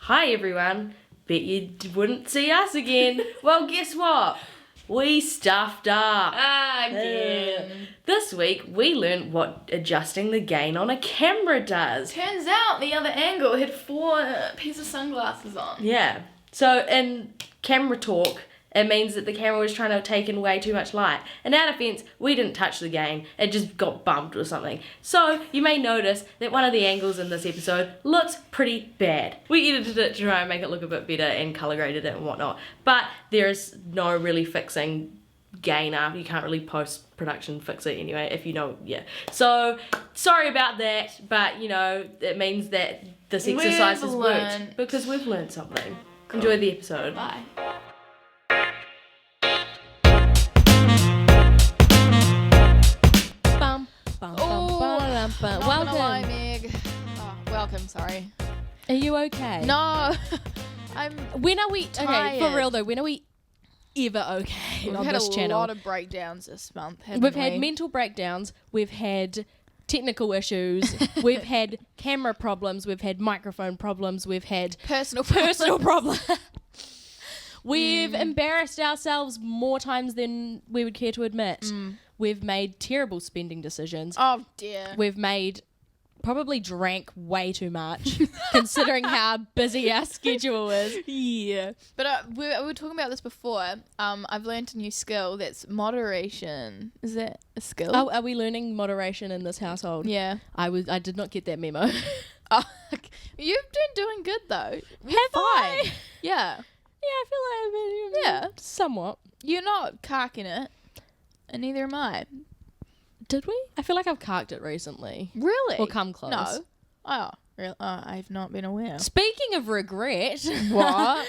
Hi everyone, bet you wouldn't see us again. Well, guess what? We stuffed up. Again. This week we learned what adjusting the gain on a camera does. Turns out the other angle had 4 pairs of sunglasses on. Yeah. So in camera talk, it means that the camera was trying to take in way too much light. In our defense, we didn't touch the gain. It just got bumped or something. So you may notice that one of the angles in this episode looks pretty bad. We edited it to try and make it look a bit better and color graded it and whatnot. But there is no really fixing gain up. You can't really post-production fix it anyway, if you know, yeah. So sorry about that, but you know, it means that this exercise has worked because we've learned something. Cool. Enjoy the episode. Bye. Welcome. Meg. Oh, welcome, sorry. Are you okay? No. When are we tired. Okay, for real though, when are we ever okay We've on had this a channel? lot of breakdowns this month, haven't We've we? had mental breakdowns, we've had technical issues, we've had camera problems, we've had microphone problems, we've had personal problems. We've embarrassed ourselves more times than we would care to admit. We've made terrible spending decisions. Oh dear. We've probably drank way too much, considering how busy our schedule is. Yeah. But we were talking about this before. I've learned a new skill that's moderation. Is that a skill? Oh, are we learning moderation in this household? Yeah. I did not get that memo. Oh, you've been doing good though. Have I? Yeah. Yeah, I feel like I've been, Yeah. somewhat. You're not carking it, and neither am I. Did we? I feel like I've carked it recently. Really? Or come close. No. Oh, really? I've not been aware. Speaking of regret, What?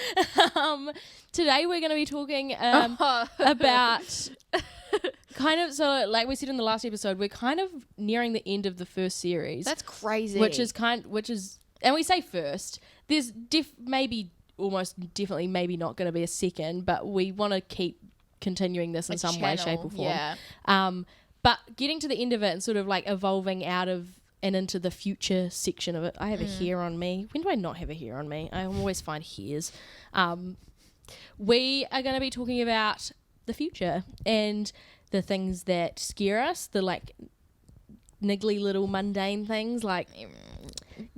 today we're going to be talking about kind of, so like we said in the last episode, we're kind of nearing the end of the first series. That's crazy. Which is, and we say first, there's maybe almost definitely maybe not going to be a second, but we want to keep continuing this in some way, shape or form. Yeah. But getting to the end of it and sort of like evolving out of and into the future section of it. I have a hair on me. When do I not have a hair on me? I always find hairs. We are going to be talking about the future and the things that scare us, the like niggly little mundane things like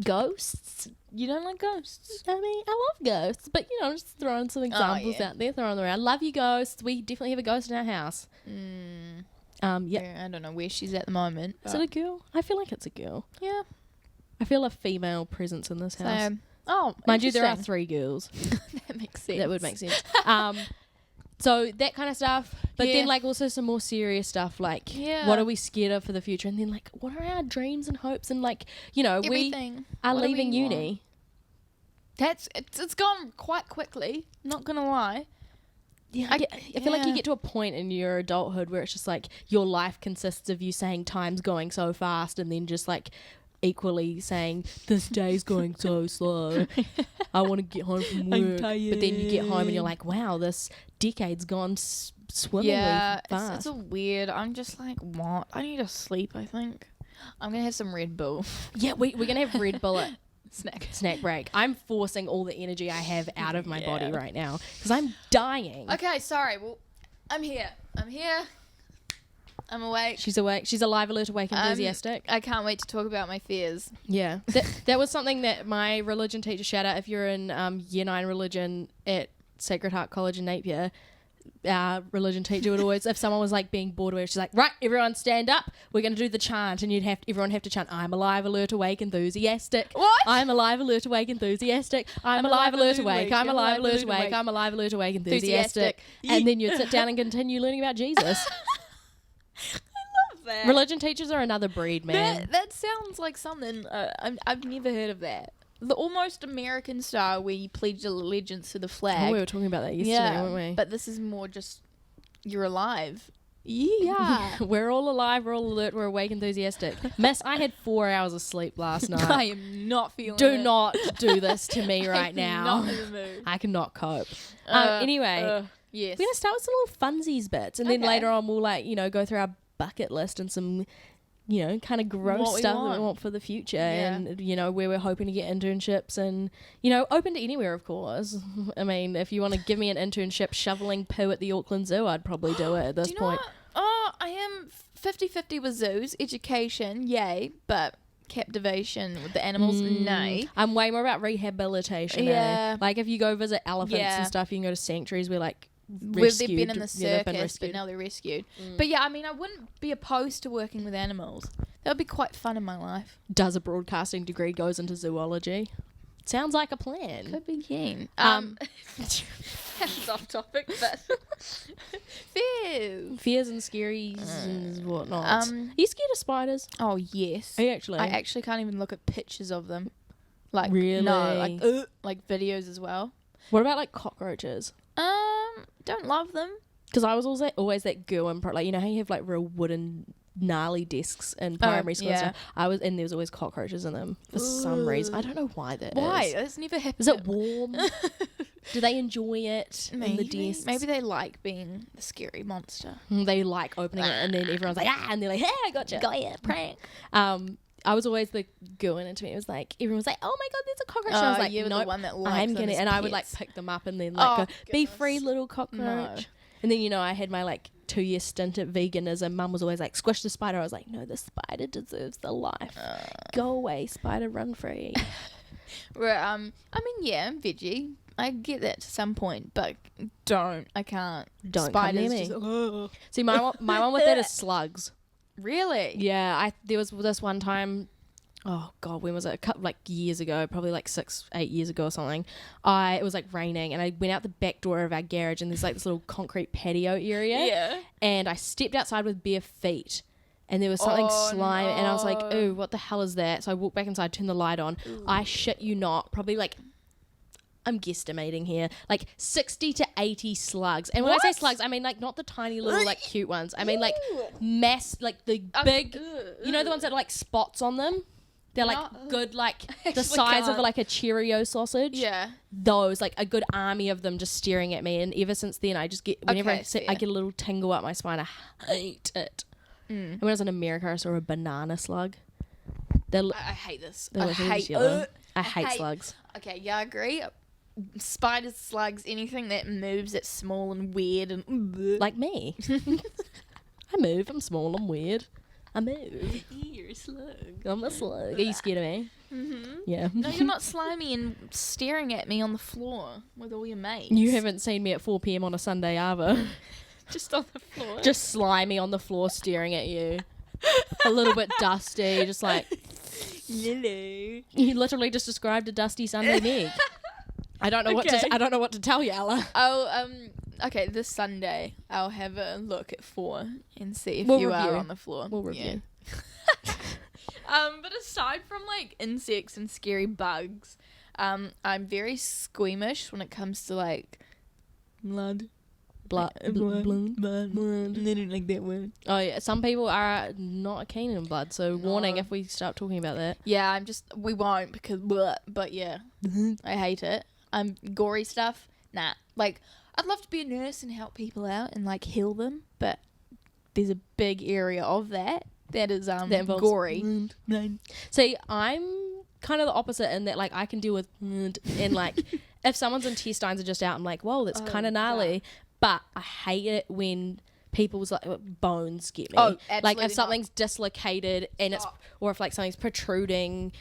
ghosts. You don't like ghosts? I mean, I love ghosts, but you know, just throwing some examples out there, throwing them around. Love you, ghosts. We definitely have a ghost in our house. Yeah, I don't know where she's at the moment. Is it a girl? I feel like it's a girl. Yeah. I feel a female presence in this house. Oh, mind you, there are 3 girls. That makes sense. That would make sense. So that kind of stuff, but then like also some more serious stuff like what are we scared of for the future, and then like what are our dreams and hopes, and like, you know, everything. We are leaving uni. It's gone quite quickly, not gonna lie. Yeah, I feel like you get to a point in your adulthood where it's just like your life consists of you saying time's going so fast, and then just like equally saying this day's going so slow. I want to get home from work. I'm tired. But then you get home and you're like, wow, this decade's gone swimmingly fast. It's a weird. I'm just like, what? I need to sleep, I think. I'm going to have some Red Bull. Yeah, we're going to have Red Bull at snack break. I'm forcing all the energy I have out of my body right now because I'm dying. Okay, sorry. Well, I'm here. I'm awake. She's awake. She's alive, alert, awake, enthusiastic. I can't wait to talk about my fears. Yeah. that was something that my religion teacher, shout out if you're in Year 9 religion at Sacred Heart College in Napier, our religion teacher would always, if someone was like being bored, she's like, right, everyone stand up, we're going to do the chant, and everyone have to chant, I'm alive, alert, awake, enthusiastic. What? I'm alive, alert, awake, enthusiastic. I'm alive, alert, awake. I'm alive, alert, awake. I'm alive, alert, awake, enthusiastic. And then you'd sit down and continue learning about Jesus. That. Religion teachers are another breed, man. That sounds like something I've never heard of that. The almost American style where you pledge allegiance to the flag. Oh, we were talking about that yesterday, weren't we? But this is more just you're alive. Yeah. We're all alive, we're all alert, we're awake, enthusiastic. Miss, I had 4 hours of sleep last night. I am not feeling Do it. not do this to me right now. Not in the mood. I cannot cope. Anyway, yes. we're going to start with some little funsies bits, and then later on we'll like, you know, go through our bucket list and some you know, kind of gross What we stuff that we want. want for the future, Yeah. and you know, where we're hoping to get internships, and you know, open to anywhere, of course. I mean, if you want to give me an internship shoveling poo at the Auckland Zoo, I'd probably do it at this Do you know point. what? Oh, I am 50-50 with zoos. Education, yay, but captivation with the animals, nay. I'm way more about rehabilitation. Yeah. Like if you go visit elephants Yeah. and stuff, you can go to sanctuaries where like Where rescued. they've been in the yeah, they've been circus, but rescued. now they're rescued. But yeah, I mean, I wouldn't be opposed to working with animals. That would be quite fun in my life. Does a broadcasting degree, goes into zoology. Sounds like a plan. Could be keen. That's off topic, but fears. Fears and scaries and whatnot. Are Um, you scared of spiders? Oh yes. Are you actually? I actually can't even look at pictures of them. Like Really? No, like videos as well. What about like cockroaches? Don't love them. Because I was always that girl in like, you know how you have like real wooden gnarly desks in primary school and yeah. stuff? And there was always cockroaches in them for some reason. I don't know why that Why? is. That's never happened. Is it warm? Do they enjoy it in the desks? Maybe they like being the scary monster. They like opening it, and then everyone's like, ah, and they're like, hey, I gotcha. Got ya, prank. I was always the girl into me. It was like, everyone was like, oh my God, there's a cockroach. And I was like, you were nope, the one that liked I'm them gonna, as and I would like pets. pick them up and then like Oh, go, be goodness. free little cockroach. No. And then, you know, I had my like 2-year stint at veganism. Mum was always like, squish the spider. I was like, no, the spider deserves the life. Go away, spider, run free. I mean, yeah, I'm veggie. I get that to some point, but I can't. Don't come near Spiders me. just, See, my one with that is slugs. really? Yeah, there was this one time. Oh God, when was it? A couple like years ago, probably like 6-8 years ago or something. It was like raining, and I went out the back door of our garage, and there's like this little concrete patio area. Yeah. And I stepped outside with bare feet, and there was something slime, and I was like, no. "Ooh, what the hell is that?" So I walked back inside, turned the light on. I shit you not, probably like, I'm guesstimating here, like 60 to 80 slugs. And when I say What? slugs, I mean like not the tiny little like cute ones. I mean like like the big, you know, the ones that are like spots on them. They're like good, like the actually size of can't. like a Cheerio sausage. Yeah. Those, like a good army of them just staring at me. And ever since then, I just get, whenever Okay, I get a little tingle up my spine. I hate it. And when I was in America, I saw a banana slug. They're, I hate this. they're I literally hate just yellow. I hate slugs. Okay, yeah, I agree. Spiders, slugs, anything that moves that's small and weird and Like me. I move. I'm small. I'm weird. I move. you're a slug. I'm a slug. Are you scared of me? Mm-hmm. Yeah. No, you're not slimy and staring at me on the floor with all your mates. You haven't seen me at 4 p.m. on a Sunday either. just on the floor. Just slimy on the floor staring at you. A little bit dusty, just like... Lily. You literally just described a dusty Sunday Meg. I don't know Okay. I don't know what to tell you, Ella. Okay, this Sunday I'll have a look at 4 and see if We'll you review. are on the floor. We'll review. Yeah. But aside from like insects and scary bugs, I'm very squeamish when it comes to like blood. Blood. I don't like that word. Oh yeah, some people are not keen in blood, so warning if we start talking about that. Yeah, we won't because, but yeah, I hate it. Gory stuff, nah. Like, I'd love to be a nurse and help people out and like heal them, but there's a big area of that is That involves gory. See, I'm kind of the opposite in that like I can deal with and like if someone's intestines are just out, I'm like, whoa, that's kind of gnarly. But I hate it when people's like bones get me. Oh, like absolutely if something's dislocated and or if like something's protruding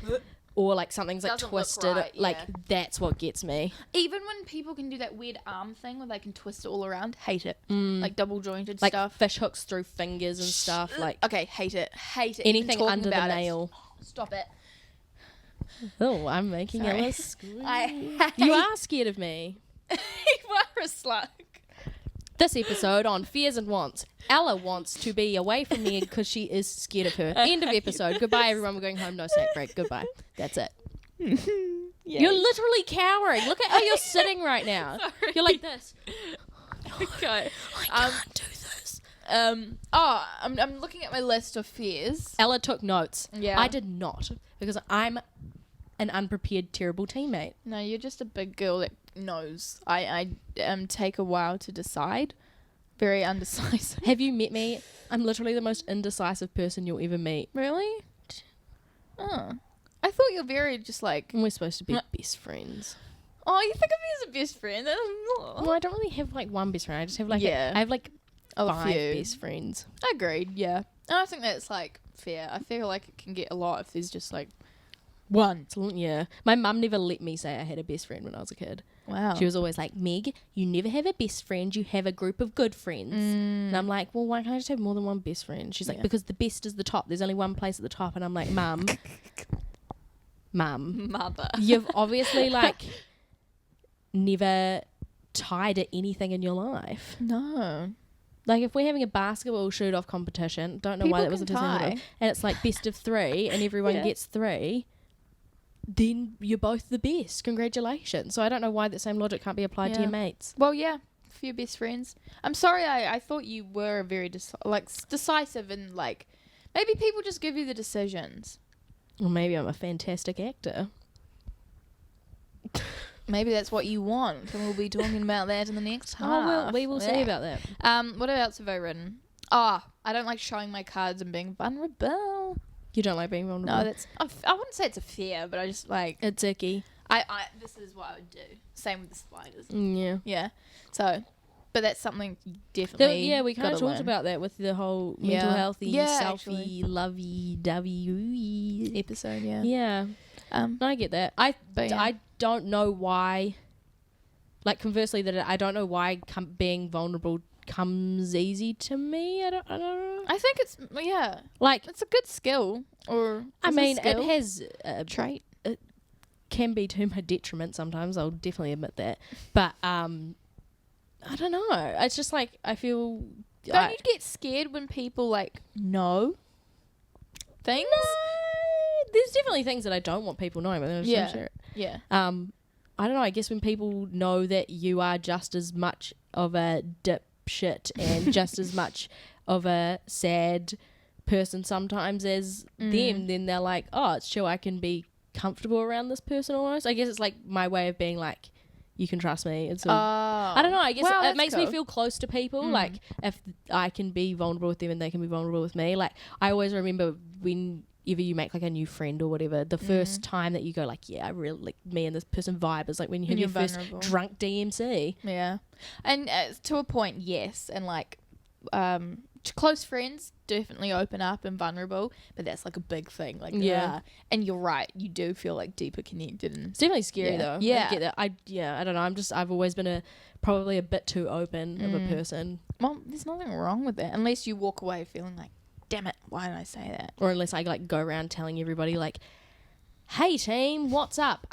or like something's like Doesn't look twisted, right, like yeah. that's what gets me. Even when people can do that weird arm thing where they can twist it all around, hate it. Like double jointed Like stuff. fish hooks through fingers and stuff. Like Okay, hate it. Hate it. anything Even talking under the about it. nail. Stop it. Oh, I'm making Sorry. Ella scream. I hate You are scared of me. you are a slug. This episode on Fears and Wants. Ella wants to be away from me because she is scared of her. End of episode. Goodbye, everyone. We're going home. No snack break. Goodbye. That's it. You're literally cowering. Look at how you're sitting right now. Sorry. You're like this. Okay. I can't do this. I'm looking at my list of fears. Ella took notes. Yeah. I did not because I'm an unprepared, terrible teammate. No, you're just a big girl that knows. I take a while to decide Very undecisive. Have you met me? I'm literally the most indecisive person you'll ever meet. Really? Oh. I thought you're very just like... And we're supposed to be best friends. Oh, you think of me as a best friend? Well, I don't really have like one best friend. I just have like I have like a 5 few. best friends. Agreed, yeah. And I think that's like fair. I feel like it can get a lot if there's just like one. Yeah. My mum never let me say I had a best friend when I was a kid. Wow. She was always like, Meg, you never have a best friend, you have a group of good friends. And I'm like, well, why can't I just have more than one best friend? She's like, because the best is the top. There's only one place at the top. And I'm like, Mum, Mother. you've obviously like never tied at anything in your life. No. Like if we're having a basketball shoot-off competition, don't know why that was a and it's like best of 3 and everyone gets 3, then you're both the best. Congratulations. So I don't know why that same logic can't be applied to your mates. Well, yeah, for your best friends. I'm sorry, I thought you were very decisive and like maybe people just give you the decisions. Or maybe I'm a fantastic actor. Maybe that's what you want, and we'll be talking about that in the next half. Oh, well, we will see about that. What else have I written? I don't like showing my cards and being vulnerable. You don't like being vulnerable? No, that's... I wouldn't say it's a fear, but I just like... It's icky. This is what I would do. Same with the spiders. Yeah. Yeah. So... But that's something definitely... we kind of talked about that with the whole mental healthy, selfie, lovey-dovey episode, yeah. Yeah. No, I get that. I don't know why... Like, conversely, that I don't know why being vulnerable comes easy to me. I don't know. I think it's... Yeah. Like... It's a good skill. Or... I mean, it has... a trait. It can be to my detriment sometimes. I'll definitely admit that. But, I don't know. It's just like I feel. Don't you get scared when people like know things? No, there's definitely things that I don't want people knowing, but I just don't share it. Yeah. I don't know. I guess when people know that you are just as much of a dipshit and just as much of a sad person sometimes as them, then they're like, oh, it's chill. I can be comfortable around this person almost. I guess it's like my way of being like, you can trust me. It's I don't know. I guess it makes me feel close to people. Like if I can be vulnerable with them and they can be vulnerable with me. Like I always remember whenever you make like a new friend or whatever, the first time that you go like, yeah, I really like me and this person vibe is like when you have your first drunk DMC. Yeah, and to a point, yes, and like close friends definitely open up and vulnerable, but that's like a big thing. Like and you're right, you do feel like deeper connected. And it's definitely scary though. Yeah, I get that. I don't know. I've always been probably a bit too open of a person. Well, there's nothing wrong with that unless you walk away feeling like, damn it, why did I say that? Or unless I like go around telling everybody like, hey team, what's up?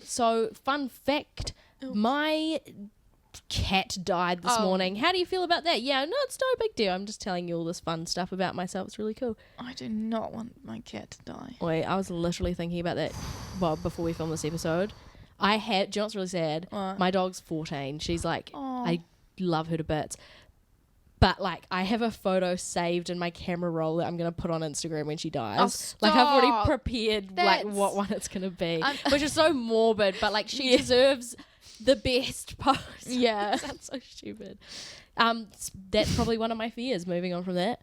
So fun fact, my cat died this morning. How do you feel about that? Yeah, no, it's no big deal. I'm just telling you all this fun stuff about myself. It's really cool. I do not want my cat to die. Wait, I was literally thinking about that before we filmed this episode. Do you know what's really sad? What? My dog's 14. She's like, I love her to bits. But like, I have a photo saved in my camera roll that I'm gonna put on Instagram when she dies. Like, I've already prepared like what one it's gonna be, which is so morbid. But like, she deserves the best post. Yeah. That sounds so stupid. That's probably one of my fears. Moving on from that.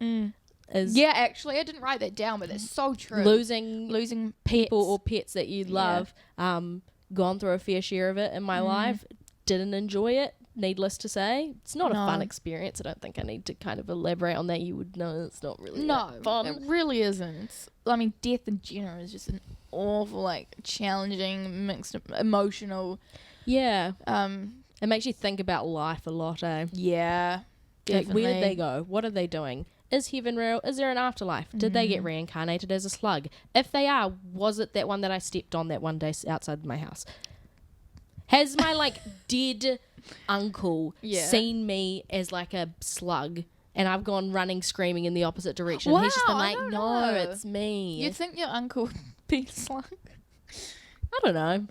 Yeah, actually, I didn't write that down, but that's so true. Losing people or pets that you love. Gone through a fair share of it in my life. Didn't enjoy it. Needless to say, it's not a fun experience. I don't think I need to kind of elaborate on that. You would know it's not really fun. It really isn't. I mean, death in general is just an awful, like, challenging, mixed emotional. Yeah. It makes you think about life a lot, eh? Yeah. Definitely. Like, where did they go? What are they doing? Is heaven real? Is there an afterlife? Did they get reincarnated as a slug? If they are, was it that one that I stepped on that one day outside my house? Has my like dead uncle seen me as like a slug and I've gone running screaming in the opposite direction? Wow, he's just been like, no, it's me. You'd think your uncle would be a slug? I don't know.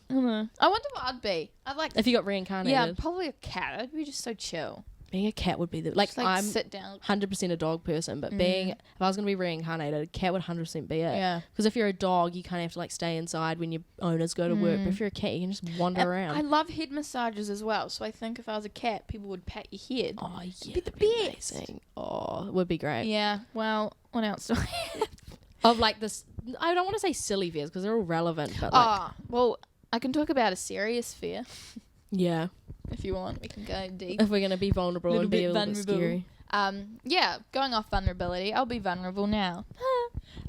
I wonder what I'd be. I'd like if you got reincarnated. Yeah, probably a cat. I'd be just so chill. being a cat would be the like, Just, like, I'm sit down. 100% a dog person, but if I was gonna be reincarnated, a cat would 100% be it. Yeah. Because if you're a dog, you kind of have to like stay inside when your owners go to work. But if you're a cat, you can just wander around. I love head massages as well. So I think if I was a cat, people would pat your head. Oh yeah, It'd be the that'd be best. amazing. Oh, it would be great. Yeah. Well, what else do I have? Of like this, I don't want to say silly fears because they're all relevant, but like, Well, I can talk about a serious fear yeah, if you want. We can go deep. if we're gonna be vulnerable Little and be bit a little bit vulnerable. scary. Yeah, going off vulnerability, I'll be vulnerable now.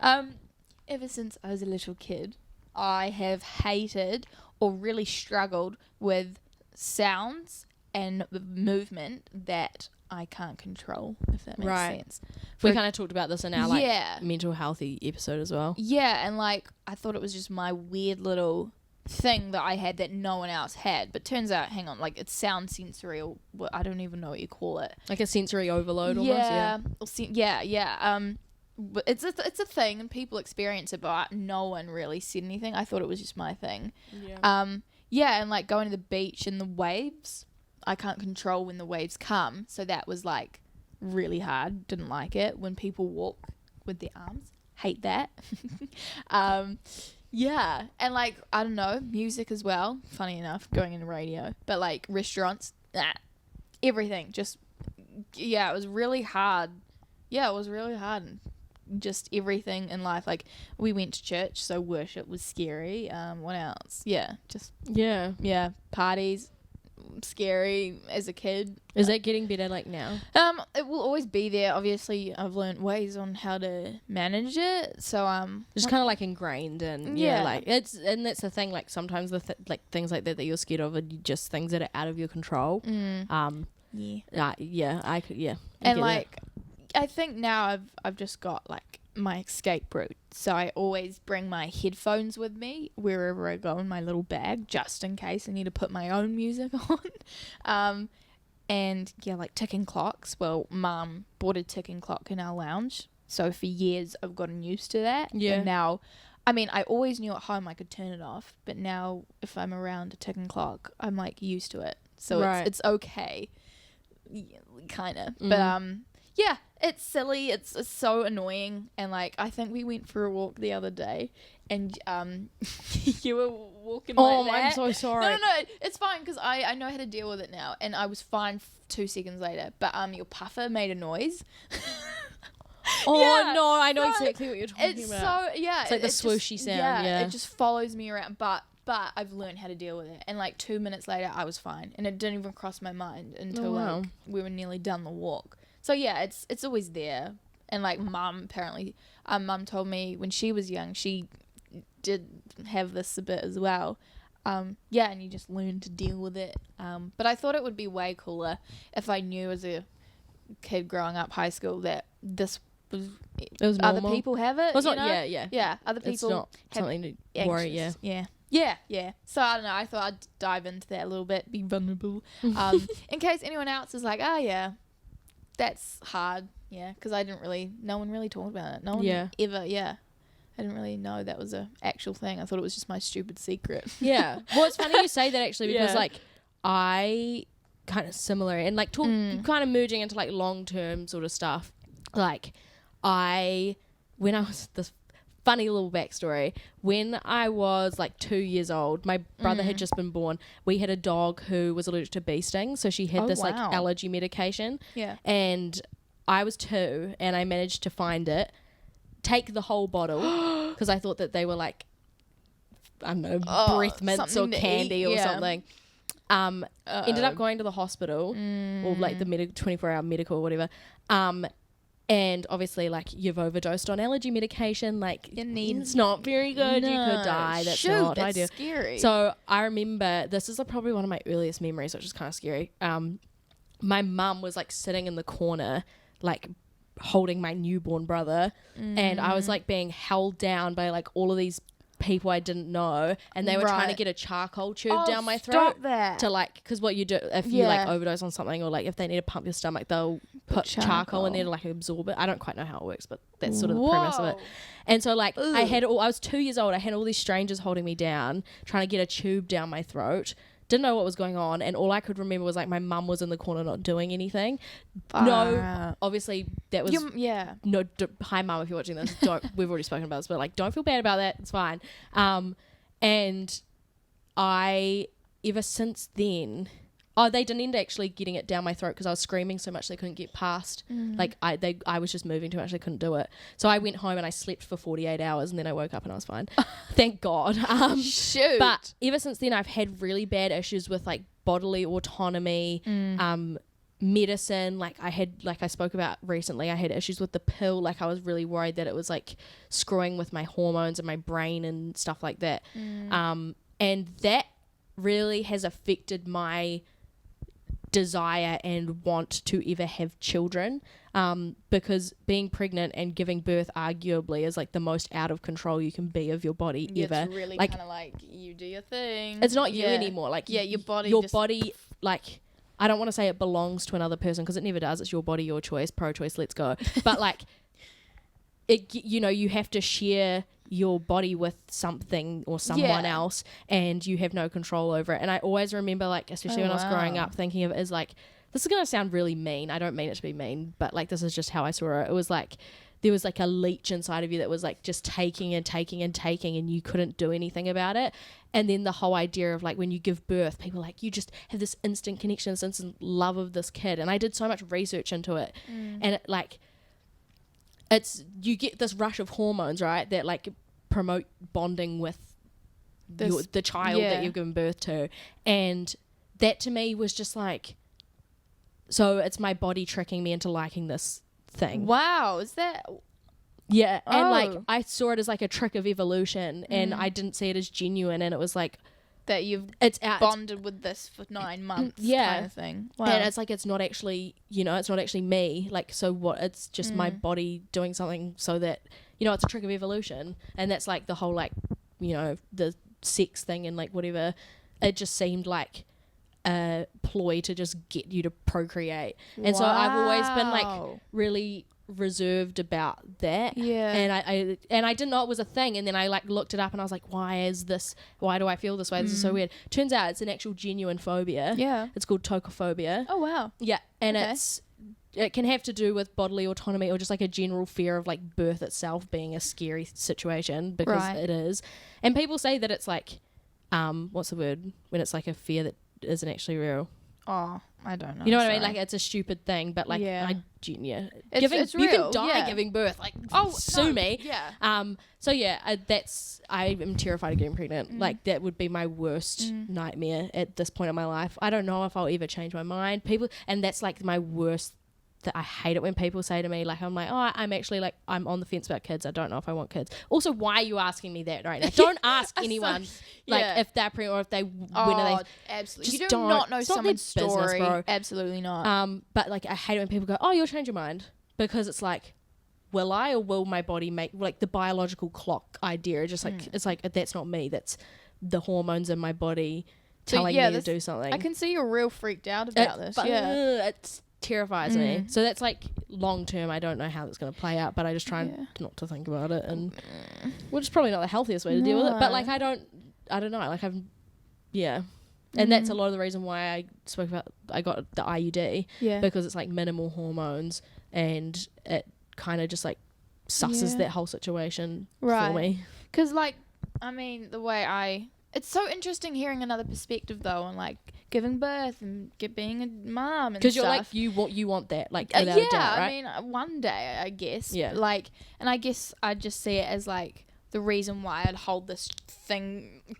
Ever since I was a little kid, I have hated or really struggled with sounds and movement that I can't control, if that makes sense. We kind of talked about this in our like Yeah. mental healthy episode as well. Yeah, and like I thought it was just my weird little thing that I had that no one else had, but turns out, hang on, like it's sound sensory, or I don't even know what you call it. Like a sensory overload almost. But it's a thing, and people experience it, but no one really said anything. I thought it was just my thing. Yeah. And like going to the beach and the waves, I can't control when the waves come, so that was like really hard. Didn't like it when people walk with their arms. Hate that. Yeah, and like I don't know, music as well. Funny enough, going into radio, but like restaurants, everything. Just it was really hard. Yeah, it was really hard. And just everything in life. Like we went to church, so worship was scary. What else? Yeah, parties, scary as a kid. Is that getting better like now? It will always be there. Obviously, I've learned ways on how to manage it. So Just kind of like ingrained, and like that's the thing. Like sometimes like things like that you're scared of are just things that are out of your control. I get like I think now I've just got like my escape route. So I always bring my headphones with me wherever I go in my little bag, just in case I need to put my own music on. And yeah, like ticking clocks. Well, Mum bought a ticking clock in our lounge, so for years I've gotten used to that. Yeah. And now, I mean, I always knew at home I could turn it off, but now if I'm around a ticking clock, I'm like used to it, so it's okay, kind of. But yeah, it's silly. It's so annoying, and like I think we went for a walk the other day, and you were walking like that. I'm so sorry. No, it's fine because I know how to deal with it now, and I was fine 2 seconds later. But your puffer made a noise. No, I know exactly what you're talking It's about. so yeah, It's like the swooshy sound. Yeah, it just follows me around. But I've learned how to deal with it, and like 2 minutes later, I was fine, and it didn't even cross my mind until like we were nearly done the walk. So yeah, it's always there. And like Mum told me when she was young, she did have this a bit as well. And you just learn to deal with it. But I thought it would be way cooler if I knew as a kid growing up high school that this was other normal. people have it. Well, it's you not, know? yeah. Other people It's not have something to worry. anxious. Yeah. So I don't know. I thought I'd dive into that a little bit, be vulnerable, in case anyone else is like, oh yeah, that's hard. Yeah, because no one really talked about it. No one ever. Yeah, I didn't really know that was a actual thing. I thought it was just my stupid secret. Yeah. Well, it's funny you say that actually because like I kind of similar and like kind of merging into like long term sort of stuff. Like when I was this funny little backstory, when I was like 2 years old, my brother had just been born. We had a dog who was allergic to bee stings, so she had like allergy medication. Yeah. And I was 2 and I managed to find it, take the whole bottle because I thought that they were like, I don't know, breath mints or candy or something. Ended up going to the hospital or like the 24-hour medical or whatever. And obviously, like, you've overdosed on allergy medication. Like, it's not very good. No. You could die. That's not ideal. Scary. So I remember, this is probably one of my earliest memories, which is kind of scary. My mum was like sitting in the corner, like holding my newborn brother, and I was like being held down by like all of these people I didn't know, and they were trying to get a charcoal tube down my throat to like, because what you do if you like overdose on something, or like if they need to pump your stomach, they'll put charcoal in there to like absorb it. I don't quite know how it works, but that's sort of the premise of it. And so like I was 2 years old, I had all these strangers holding me down, trying to get a tube down my throat didn't know what was going on, and all I could remember was like my mum was in the corner not doing anything. Obviously that was hi mum, if you're watching this, don't we've already spoken about this, but like don't feel bad about that, it's fine. And I ever since then, they didn't end up actually getting it down my throat because I was screaming so much they couldn't get past. Like I was just moving too much, they couldn't do it. So I went home and I slept for 48 hours and then I woke up and I was fine. Thank God. Shoot. But ever since then I've had really bad issues with like bodily autonomy, medicine. Like I spoke about recently, I had issues with the pill. Like I was really worried that it was like screwing with my hormones and my brain and stuff like that. And that really has affected my desire and want to ever have children, because being pregnant and giving birth arguably is like the most out of control you can be of your body ever. It's really like, kind of like you do your thing. it's not you anymore. Like your body like I don't want to say it belongs to another person because it never does. It's your body, your choice, pro-choice, let's go. But like it, you have to share your body with something or someone else, and you have no control over it. And I always remember, like, especially when I was growing up, thinking of it as like, this is going to sound really mean. I don't mean it to be mean, but like this is just how I saw it. It was like there was like a leech inside of you that was like just taking and taking and taking, and you couldn't do anything about it. And then the whole idea of like when you give birth, people are like, you just have this instant connection, this instant love of this kid. And I did so much research into it, and it like you get this rush of hormones, right, that like promote bonding with the child that you've given birth to. And that to me was just like, so it's my body tricking me into liking this thing. Wow, is that... Yeah, and like I saw it as like a trick of evolution, and I didn't see it as genuine, and it was like that you've bonded with this for 9 months kind of thing. Wow. And it's like it's not actually, it's not actually me. Like, so what? It's just my body doing something so that, it's a trick of evolution. And that's like the whole like, the sex thing and like whatever. It just seemed like a ploy to just get you to procreate. And so I've always been like really reserved about that, and I didn't know it was a thing, and then I like looked it up and I was like, why do I feel this way? This is so weird. Turns out it's an actual genuine phobia. It's called tocophobia. Oh wow. Yeah. And it can have to do with bodily autonomy or just like a general fear of like birth itself being a scary situation, because it is. And people say that it's like what's the word when it's like a fear that isn't actually real? Oh, I don't know. You know what I mean? Like it's a stupid thing, but like it's you real. can die giving birth. Like sue me. Yeah. So yeah, I am terrified of getting pregnant. Like that would be my worst nightmare at this point in my life. I don't know if I'll ever change my mind. And that's like my worst. That I hate it when people say to me, like, I'm like, I'm actually like, I'm on the fence about kids. I don't know if I want kids. Also, why are you asking me that right now? Don't ask anyone if they're pregnant or if they when are they. Absolutely, you do not know someone's story. Bro. Absolutely not. But like I hate it when people go, you'll change your mind, because it's like, will I, or will my body make, like, the biological clock idea? Just like it's like, that's not me. That's the hormones in my body telling me to do something. I can see you're real freaked out about this. It terrifies me. So that's like long term. I don't know how that's going to play out, but I just try not to think about it, and which is probably not the healthiest way to deal with it. But like I don't know. Like and that's a lot of the reason why I spoke about I got the IUD, because it's like minimal hormones, and it kind of just like susses that whole situation for me. Because like, I mean, it's so interesting hearing another perspective though, on like giving birth and being a mom and because you're stuff. like you want that, like, without a doubt, right? I mean, one day I guess, like, and I guess I just see it as like the reason why I'd hold this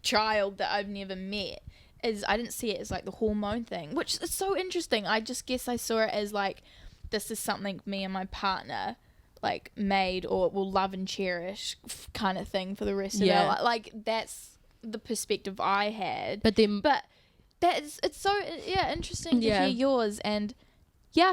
child that I've never met is I didn't see it as like the hormone thing, which is so interesting. I just guess I saw it as like, this is something me and my partner like made or will love and cherish kind of thing for the rest of our life. Like that's the perspective I had, but it's so interesting to hear yours, and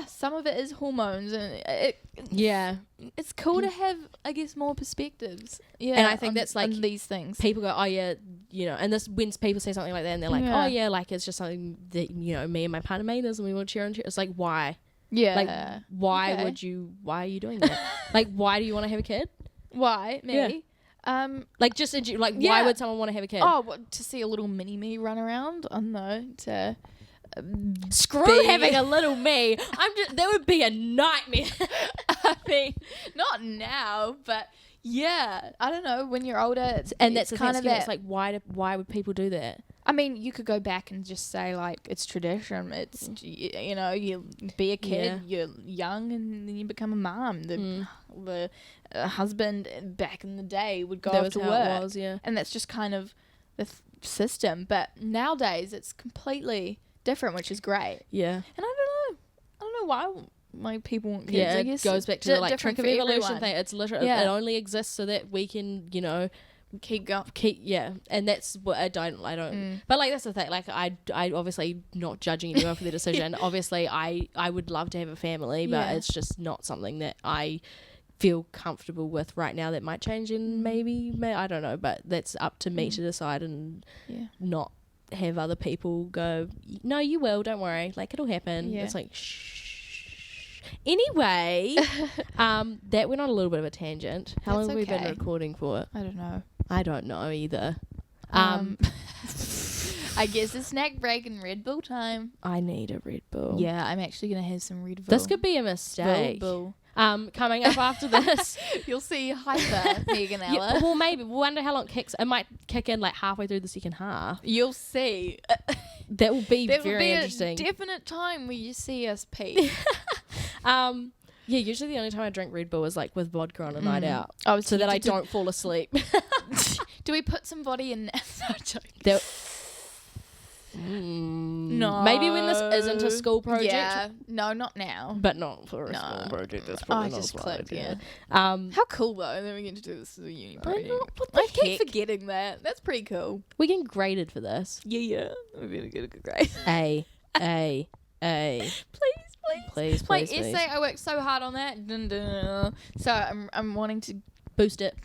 some of it is hormones, and it's cool to have, I guess, more perspectives, and I think that's like these things people go, and this, when people say something like that and they're like, like it's just something that me and my partner made this and we want to share and it's like, why like why are you doing that? Like, why do you want to have a kid? Why me? Like, just why Yeah. would someone want to have a kid? Oh, what, to see a little mini me run around? I don't know. To Screw be- having a little me. That would be a nightmare. I mean, not now, but yeah. I don't know. When you're older, And that's it's the kind thing. of It's that. like, why would people do that? I mean, you could go back and just say, like, it's tradition. It's, you know, you be a kid, you're young, and then you become a mom. The husband back in the day would go That off was to how work. it was, yeah. And that's just kind of the system. But nowadays, it's completely different, which is great. Yeah. And I don't know why people want kids. Yeah, I it guess goes back to the, like, different trick of for evolution everyone. thing. It's literally, Yeah. it only exists so that we can, you know, Keep going. and that's what I don't but like, that's the thing, like, I obviously not judging anyone for their decision. Obviously I would love to have a family, but Yeah. it's just not something that I feel comfortable with right now. That might change in maybe I don't know, but that's up to me to decide, and not have other people go, no, you will, don't worry, like, it'll happen. It's like, shh. Anyway, that went on a little bit of a tangent. How long have we been okay. recording for? I don't know. I don't know either. I guess it's snack break and Red Bull time. I need a Red Bull. Yeah, I'm actually gonna have some Red Bull. This could be a mistake. Bull. Coming up after this. You'll see hyper Meg and Ella. Yeah, well, maybe. We'll wonder how long it kicks. It might kick in like halfway through the second half. You'll see. That will be There will very be interesting. a definite time where you see us peak. Yeah, usually the only time I drink Red Bull is like with vodka on a night out. Oh, So that I don't fall asleep. Do we put some body in? No, joking. That- No. Maybe when this isn't a school project. Yeah. No, not now. But not for a No. school project. That's Oh, probably I not just a clicked, idea. How cool though that we get to do this as a uni project. know, what the I keep heck? forgetting that. That's pretty cool. We're getting graded for this. Yeah. We're gonna get a good grade. A. Please. My Please. essay, I worked so hard on that. Dun, dun, dun. So I'm wanting to, Boost it.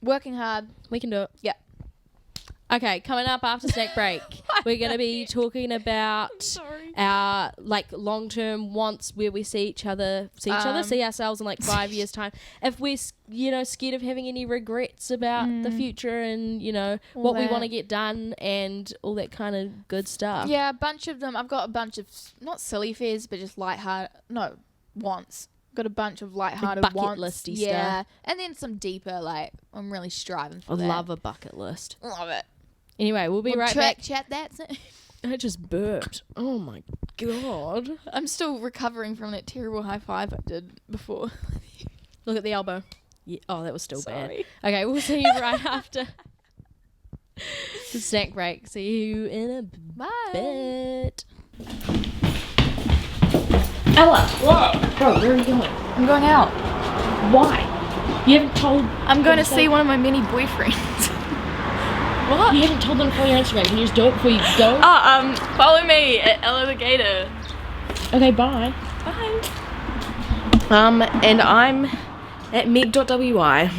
working hard. We can do it. Yeah. Okay, coming up after snack break, we're going to be talking about our like long-term wants, where we see ourselves in like 5 years' time. If we're scared of having any regrets about the future, and All what we that. want to get done and all that kind of good stuff. Yeah, a bunch of them. I've got a bunch of not silly fears, but just lighthearted. No, wants. Got a bunch of lighthearted bucket wants. listy yeah, stuff. and then some deeper. Like I'm really striving for I that. love a bucket list. Love it. Anyway, we'll be right back. Chat that. I just burped. Oh my god. I'm still recovering from that terrible high five I did before. Look at the elbow. Yeah. Oh, that was still Sorry. bad. Okay, we'll see you right after the snack break. See you in a Bye. bit. Ella, what? Bro, where are you going? I'm going out. Why? You haven't told. I'm going to see one of my many boyfriends. What? You haven't told them for your Instagram. Can you just do it before you go? Follow me at Ella the Gator. Okay, bye. Bye. And I'm at meg.wy.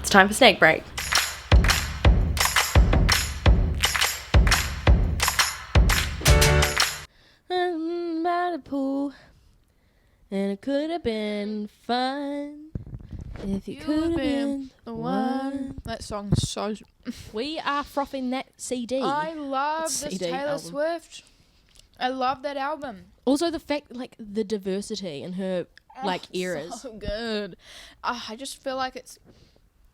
It's time for snack break. I'm by the pool, and it could have been fun if you could have been the one. That song's so. We are frothing that CD. I love this CD Taylor album. Swift. I love that album. Also, the fact, like, the diversity in her, like, eras. So good. I just feel like it's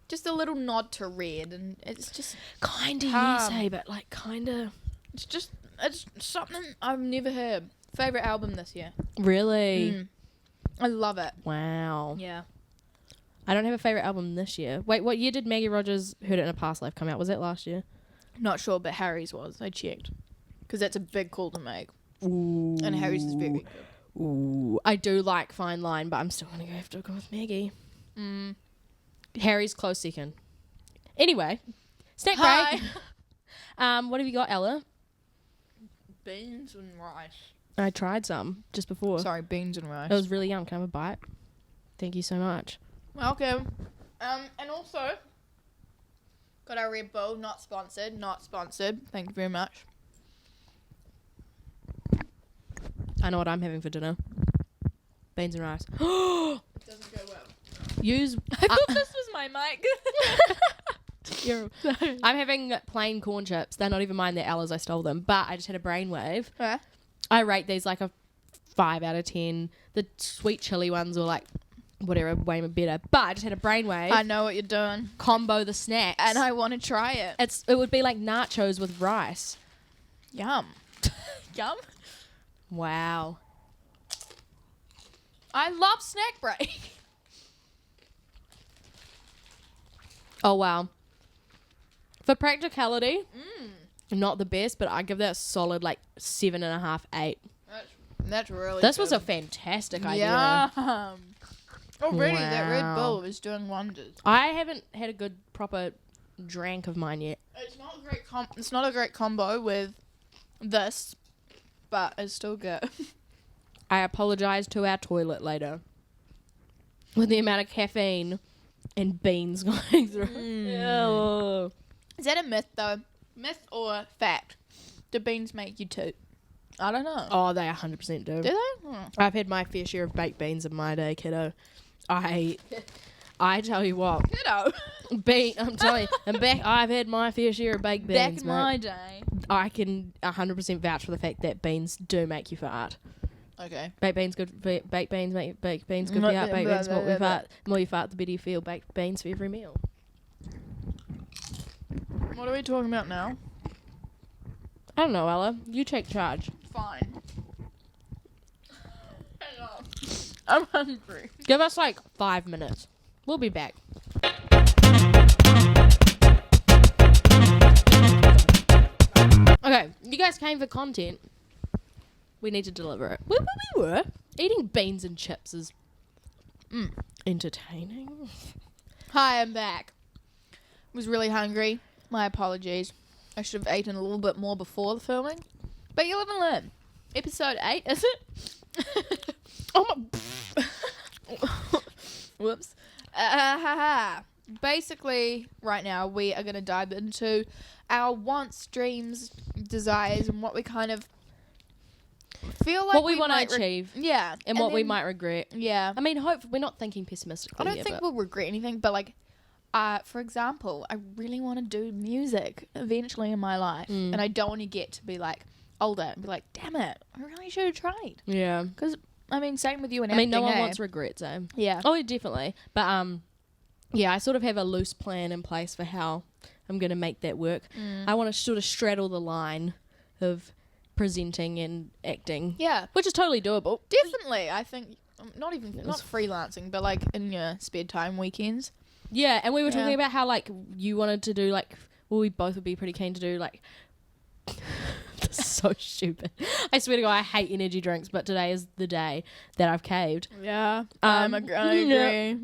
just a little nod to Red, and it's just Kinda, you calm. say, but, like, kinda. it's something I've never heard. Favorite album this year. Really? I love it. Wow. Yeah. I don't have a favourite album this year. Wait, what year did Maggie Rogers' Heard It in a Past Life come out? Was that last year? Not sure, but Harry's was. I checked. Because that's a big call to make. Ooh. And Harry's is very good. Ooh. I do like Fine Line, but I'm still going to have to go with Maggie. Harry's close second. Anyway, snack Hi. break. What have you got, Ella? Beans and rice. I tried some just before. Sorry, beans and rice. It was really yum. Can I have a bite? Thank you so much. Welcome. And also, got our Red Bull. Not sponsored. Not sponsored. Thank you very much. I know what I'm having for dinner. Beans and rice. Doesn't go well. use. I thought this was my mic. I'm having plain corn chips. They're not even mine. They're Ella's. I stole them. But I just had a brainwave. Yeah. I rate these like a 5 out of 10. The sweet chili ones are like whatever, way better. But I just had a brainwave. I know what you're doing. Combo the snacks. And I want to try it. It would be like nachos with rice. Yum. Yum. Wow. I love snack break. Oh, wow. For practicality, not the best, but I give that a solid like 7.5, 8. That's really This good. was a fantastic idea. Yeah. Already, that Red Wow. Bull is doing wonders. I haven't had a good proper drink of mine yet. It's not a great it's not a great combo with this, but it's still good. I apologise to our toilet later. With the amount of caffeine and beans going through. Ew. Is that a myth though? Myth or fact? Do beans make you toot? I don't know. Oh, they 100% do. Do they? I've had my fair share of baked beans in my day, kiddo. I tell you what. Kiddo. I'm telling you, I've had my fair share of baked beans. Back in mate. my day. I can 100% vouch for the fact that beans do make you fart. Okay. Baked beans good. Baked beans make baked beans good for you. Baked beans more you fart, the better you feel. Baked beans for every meal. What are we talking about now? I don't know, Ella. You take charge. Fine. Hang on. I'm hungry. Give us like 5 minutes. We'll be back. Okay, you guys came for content. We need to deliver it. We were. Eating beans and chips is entertaining. Hi, I'm back. Was really hungry. My apologies. I should have eaten a little bit more before the filming. But you live and learn. Episode 8, is it? Oh my. Whoops. Basically, right now, we are going to dive into our wants, dreams, desires, and what we kind of feel like What we want to might achieve. yeah. And what we then- might regret. Yeah. I mean, we're not thinking pessimistically. I don't here, think but we'll regret anything, but like, for example, I really want to do music eventually in my life, and I don't want to get to be like older and be like, damn it, I really should have tried. yeah. Because I mean, same with you and I mean, no acting, one eh? wants regrets, eh? Yeah. Oh, definitely. But yeah, I sort of have a loose plan in place for how I'm going to make that work. I want to sort of straddle the line of presenting and acting. Yeah. Which is totally doable. Definitely, I think not freelancing, but like in your spare time weekends. Yeah, and we were talking Yeah. about how like you wanted to do like, well, we both would be pretty keen to do like. This is so stupid. I swear to God, I hate energy drinks, but today is the day that I've caved. Yeah, I agree.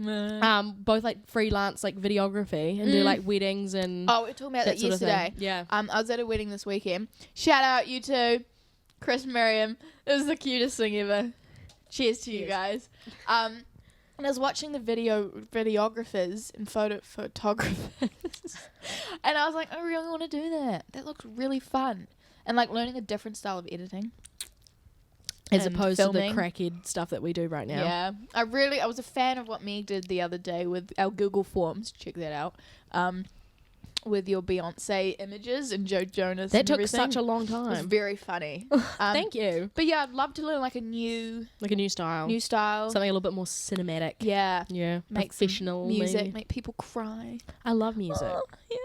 Both like freelance like videography and do like weddings and Oh, we were talking about that sort of thing. yesterday. Yeah. I was at a wedding this weekend. Shout out you two, Chris and Miriam. It was the cutest thing ever. Cheers to you guys. And I was watching the videographers and photographers, and I was like, I really want to do that. That looks really fun, and like learning a different style of editing, As and opposed filming. to the crackhead stuff that we do right now. Yeah, I was a fan of what Meg did the other day with our Google Forms. Check that out. With your Beyonce images and Joe Jonas. That and took everything. such a long It was time. very funny. Thank you. But yeah, I'd love to learn like a new style. style. Something a little bit more cinematic. Yeah. Yeah. Make some Professional music, maybe. make people cry. I love music. Oh, yeah.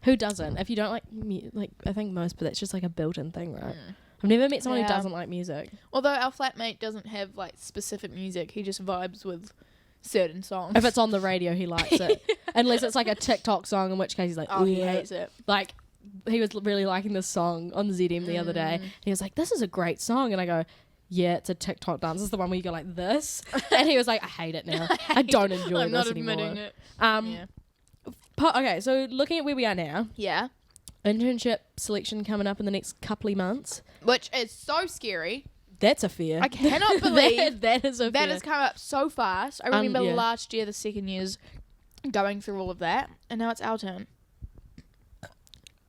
Who doesn't? If you don't like I think most, but that's just like a built-in thing, right? I've never met someone who Yeah. doesn't like music. Although our flatmate doesn't have like specific music, he just vibes with certain songs. If it's on the radio, he likes it. Unless it's like a TikTok song, in which case he's like, oh, he "Ugh." hates it. Like, he was really liking this song on the ZM the other day. And he was like, this is a great song. And I go, yeah, it's a TikTok dance. It's the one where you go like this. And he was like, I hate it now. I don't enjoy I'm this not anymore. admitting it. Yeah. Okay, so looking at where we are now, Yeah. internship selection coming up in the next couple of months. Which is so scary. That's a fear. I cannot believe that is a that fear. has come up so fast. I remember yeah. last year, the second year's going through all of that, and now it's our turn.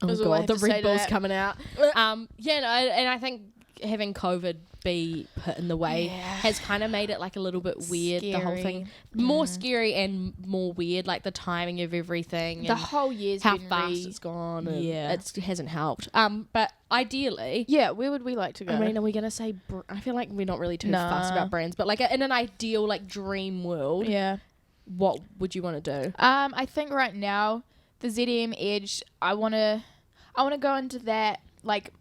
Oh That's all I god, have the to say Red to Bull's that. coming out. Yeah, no, and I think having COVID be put in the way has kind of made it like a little bit weird. Scary. The whole thing more scary and more weird, like the timing of everything. The and whole year's how been fast it's gone. And Yeah. it hasn't helped. But ideally, Yeah, where would we like to go? I mean, are we gonna say? I feel like we're not really too Nah. fussed about brands, but like in an ideal like dream world, yeah. what would you want to do? I think right now the ZDM Edge, I wanna go into that like.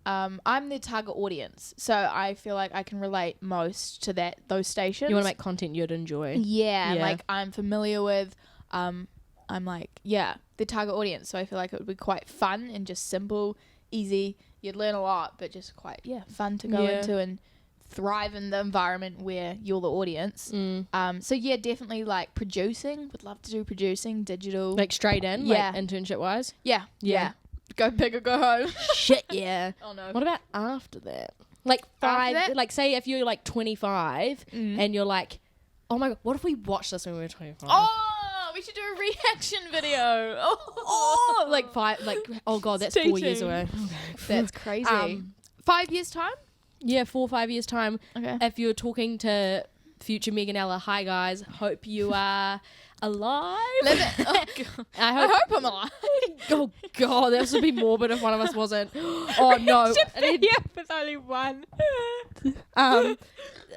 I'm their target audience, so I feel like I can relate most to those stations. You want to make content you'd enjoy. Yeah, Yeah. like I'm familiar with. I'm like, the target audience, so I feel like it would be quite fun and just simple, easy. You'd learn a lot, but just quite fun to go Yeah. into and thrive in the environment where you're the audience. So yeah, definitely like producing. Would love to do producing, digital. Like straight in, Yeah. like internship wise. yeah. Yeah. Go big or go home. Shit, yeah. Oh no. What about after that? Like five, After that? like say if you're like 25 Mm. and you're like, oh my god, what if we watched this when we were 25? Oh, we should do a reaction video. Oh, like five, like oh god, that's Stay 4 years tuned. away. That's crazy. 5 years time. Yeah, 4 or 5 years time. Okay. If you're talking to future Meg and Ella, hi guys, hope you are alive. Live it. Oh, God. I I hope. hope I'm alive. Oh god, this would be morbid if one of us wasn't. Oh no. with only one. Oh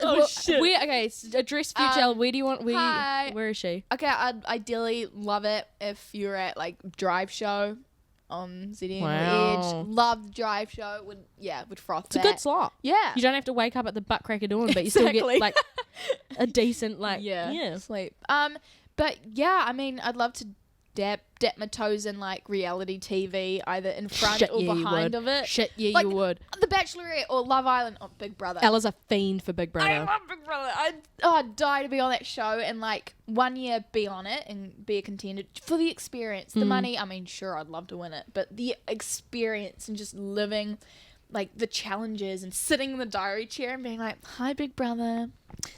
Oh, shit. Where, okay, address future Ella. Where do you want? Hi. Where is she? Okay, I'd ideally love it if you're at like drive show on ZDM Wow. Edge. Love drive show. Would froth It's a that. good slot. Yeah. You don't have to wake up at the butt crack of dawn, but you still Exactly. get like a decent like yeah. Sleep. But yeah, I mean, I'd love to dip my toes in like reality TV, either in front Shit, or yeah, you behind would. of it. Shit, yeah, Like, you would. The Bachelorette or Love Island or Big Brother. Ella's a fiend for Big I Brother. love Big Brother. I'd die to be on that show and like 1 year be on it and be a contender for the experience. The money, I mean, sure, I'd love to win it, but the experience and just living like the challenges and sitting in the diary chair and being like, hi, Big Brother.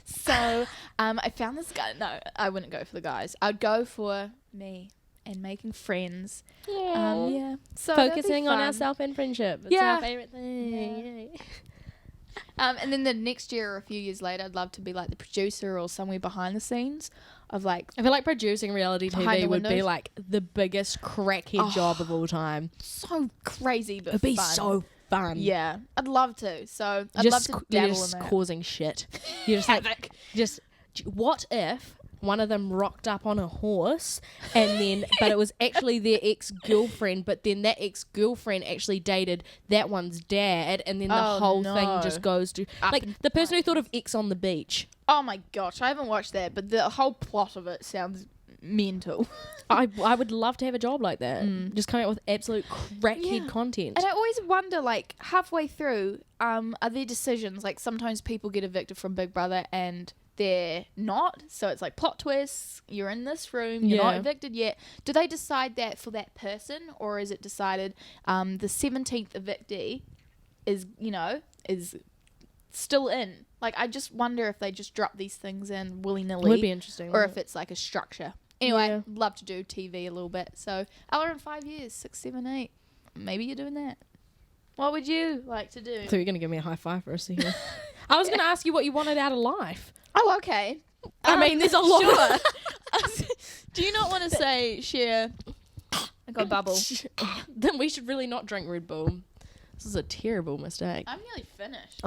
So I found this guy. No, I wouldn't go for the guys. I'd go for me and making friends. Yeah. So that'd be Focusing on fun. ourselves and friendship. It's Yeah. our favourite thing. Yay. And then the next year or a few years later, I'd love to be like the producer or somewhere behind the scenes of like I feel like producing reality Behind TV the would be windows. like the biggest crackhead job of all time. so crazy but It'd be fun. so fun. Yeah, I'd love to. So I'd just love to you're dabble just in that. causing shit. You're just like, just what if one of them rocked up on a horse and then, but it was actually their ex-girlfriend, but then that ex-girlfriend actually dated that one's dad, and then the Oh, whole no. thing just goes to Up like in the person who thought of X on the Beach. Oh my gosh, I haven't watched that, but the whole plot of it sounds mental. I would love to have a job like that. Just coming up with absolute crackhead Yeah. content. And I always wonder, like, halfway through, are there decisions, like, sometimes people get evicted from Big Brother and they're not, so it's like plot twists, you're in this room, you're not Yeah. evicted yet. Do they decide that for that person, or is it decided the 17th evictee is still in? Like, I just wonder if they just drop these things in willy-nilly. Would be interesting. Or wouldn't if it's like a structure. Anyway, Yeah. love to do TV a little bit. So, Ella, in 5 years, 6, 7, 8, maybe you're doing that. What would you like to do? I thought you were going to give me a high five for a second. I was going to ask you what you wanted out of life. Oh, okay. I mean, there's a lot. Sure. Do you not want to share? I got bubble. Then we should really not drink Red Bull. This is a terrible mistake. I'm nearly finished.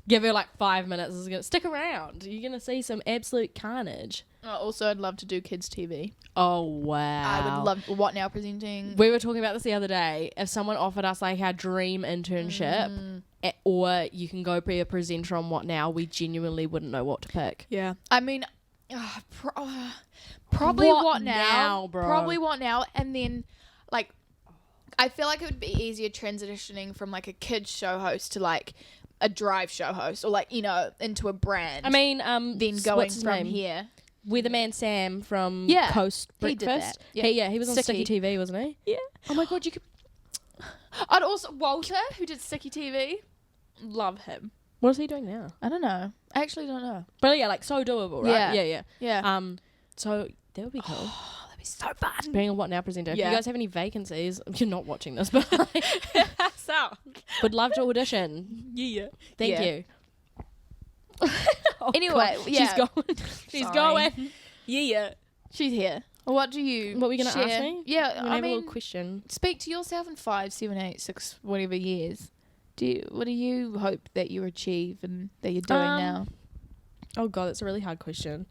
Give her like 5 minutes. This is gonna stick around. You're gonna see some absolute carnage. Also, I'd love to do kids TV. Oh wow! I would love What Now presenting. We were talking about this the other day. If someone offered us like our dream internship, or you can go be a presenter on What Now, we genuinely wouldn't know what to pick. Yeah. I mean, probably What What Now, Now, bro? Probably What Now, and then like, I feel like it would be easier transitioning from like a kids show host to like a drive show host, or like into a brand. I mean, then going what's his from name? here. Weatherman Sam from Yeah, Coast he did Breakfast. that. Yeah. He was on Sticky. Sticky TV, wasn't he? Yeah. Oh my god, you could. I'd also Walter, who did Sticky TV. Love him. What is he doing now? I don't know. I actually don't know. But yeah, like so doable, right? Yeah. Yeah, yeah. Yeah. So that would be cool. That'd be so fun. Being a What Now presenter. Yeah. If you guys have any vacancies, you're not watching this, but So. would love to audition. Yeah. Thank Yeah. you. Oh, Anyway, God. yeah. She's going. She's Sorry. going. Yeah. She's here. What do you What were you going to share? ask me? Yeah, I'm gonna I have a mean, little question. speak to yourself in 5, 7, 8, 6, whatever years. What do you hope that you achieve and that you're doing now? Oh God, that's a really hard question.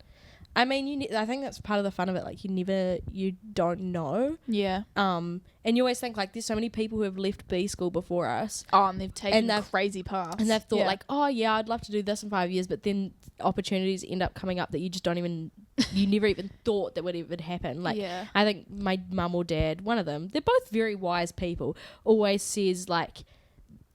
I mean, I think that's part of the fun of it. Like, you don't know. Yeah. And you always think, like, there's so many people who have left B school before us. Oh, and they've taken they've- crazy paths. And they've thought, Yeah. like, oh, yeah, I'd love to do this in 5 years. But then opportunities end up coming up that you just don't even, you never even thought that would even happen. Like, Yeah. I think my mum or dad, one of them, they're both very wise people, always says, like,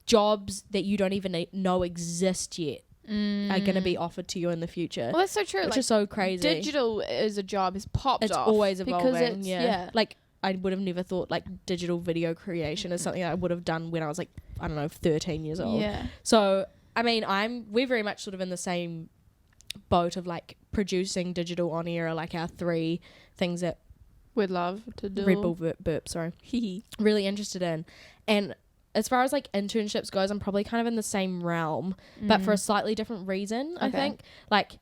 jobs that you don't even know exist yet are going to be offered to you in the future. Well, that's so true. Which Like, is so crazy. digital as a job has popped It's off. always because evolving. it's, Yeah. Like, I would have never thought, like, digital video creation is something that I would have done when I was, like, I don't know, 13 years old. Yeah. So, I mean, we're very much sort of in the same boat of, like, producing digital on air are, like, our 3 things that We'd love to do. Red Bull burp, sorry, really interested in. And as far as, like, internships goes, I'm probably kind of in the same realm, but for a slightly different reason, I Okay. think. Like,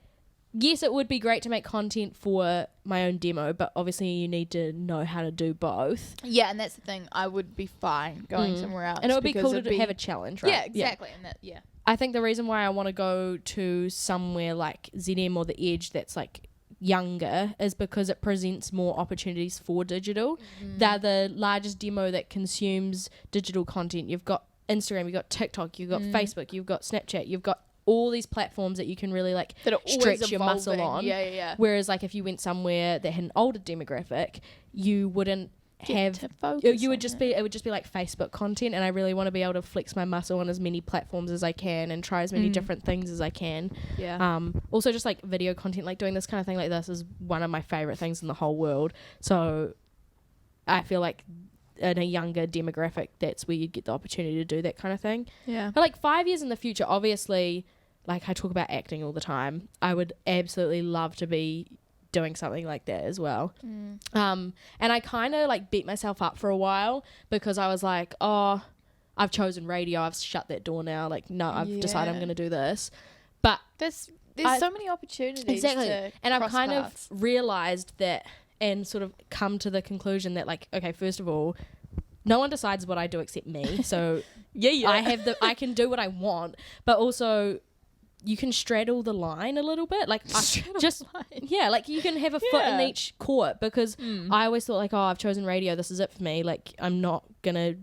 yes, it would be great to make content for my own demo, but obviously you need to know how to do both. Yeah, and that's the thing. I would be fine going somewhere else. And it would be because cool it'd to have a challenge, right? Yeah, exactly. And that, yeah. I think the reason why I want to go to somewhere like ZM or The Edge that's, like, younger is because it presents more opportunities for digital. They're the largest demo that consumes digital content. You've got Instagram, you've got TikTok, you've got Facebook, you've got Snapchat, you've got all these platforms that you can really, like, That are always stretch your muscle evolving. on. Yeah. Whereas, like, if you went somewhere that had an older demographic, you wouldn't have to focus you would on just it. be it would just be like Facebook content, and I really want to be able to flex my muscle on as many platforms as I can and try as many different things as I can. Yeah. Also just like video content, like doing this kind of thing like this is one of my favorite things in the whole world. So I feel like in a younger demographic, that's where you'd get the opportunity to do that kind of thing. Yeah. But like 5 years in the future, obviously, like I talk about acting all the time, I would absolutely love to be doing something like that as well. And I kind of like beat myself up for a while because I was like, oh, I've chosen radio, I've shut that door now, like no, I've decided I'm Yeah. going to do this. But There's I- so many opportunities. exactly, To and I've cross kind paths. of realized that and sort of come to the conclusion that, like, okay, first of all, no one decides what I do except me, so I can do what I want, but also you can straddle the line a little bit, like like you can have a foot in Yeah. each court, because I always thought, like, oh, I've chosen radio, this is it for me, like I'm not gonna,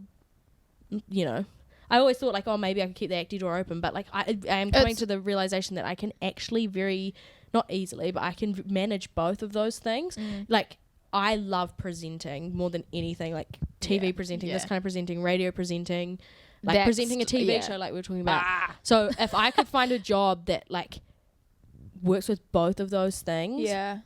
you know, I always thought, like, oh, maybe I could keep the acting door open, but like I am coming to the realization that I can actually not easily, but I can manage both of those things. Like, I love presenting more than anything, like TV presenting, this kind of presenting, radio presenting, like That's- presenting a TV yeah. show like we were talking about. So if I could find a job that like works with both of those things, that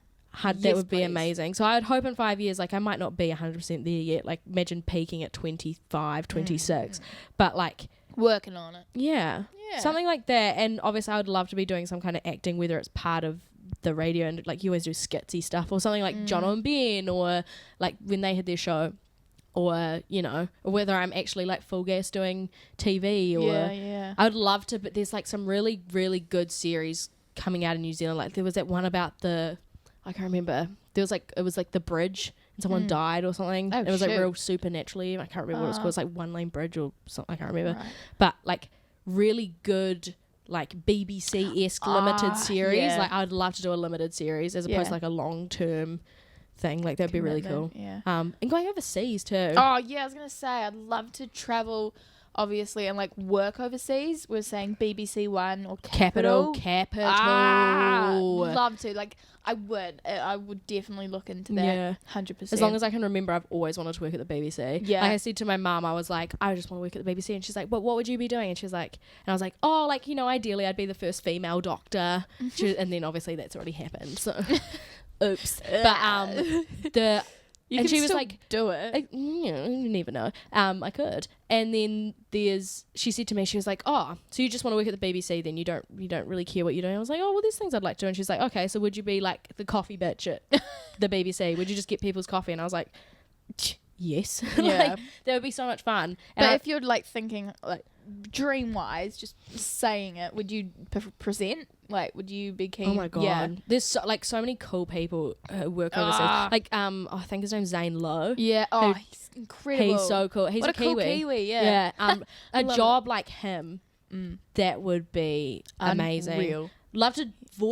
Yes, would be please. amazing. So I would hope in 5 years, like I might not be 100% there yet, like imagine peaking at 25, 26, but like, Working on it. yeah, something like that. And obviously I would love to be doing some kind of acting, whether it's part of the radio and like you always do skitsy stuff or something like John and Ben, or like when they had their show, or you know, or whether I'm actually like full gas doing TV, or I would love to. But there's like some really good series coming out in New Zealand. Like there was that one about I can't remember, there was like, it was like the bridge and someone died or something. Oh, it was like shoot. real supernaturally, I can't remember what it's called. It's like One Lane Bridge or something, I can't remember. Right. But like really good, like BBC-esque limited series. yeah. Like I'd love to do a limited series as opposed to like a long-term thing. Like that'd be really cool. Yeah. And going overseas too. Oh yeah, I was gonna say I'd love to travel, obviously, and like work overseas. We're saying BBC One or Capital. Love to. Like I would definitely look into that. Yeah. 100%. As long as I can remember, I've always wanted to work at the BBC. Yeah. Like I said to my mum, I was like, I just want to work at the BBC. And she's like, well, what would you be doing? And she's like, and I was like, oh, like, you know, ideally I'd be the first female doctor. And then obviously that's already happened. So, oops. But You and can she was still like, do it. you know, you never know. I could. And then she said to me, she was like, oh, so you just want to work at the BBC, then you don't really care what you're doing. I was like, oh, well, there's things I'd like to do. And she's like, okay, so would you be like the coffee bitch at the BBC? Would you just get people's coffee? And I was like, yes. Yeah. Like, that would be so much fun. But if you're like thinking like dream wise, just saying it, would you present? Like, would you be keen? Oh my god, Yeah. there's so many cool people who work overseas. Like I think his name's Zane Lowe. Yeah. Oh, he's incredible. He's so cool. He's what a cool Kiwi. Kiwi. Yeah. A Love job like him, that would be amazing. Unreal. Love to.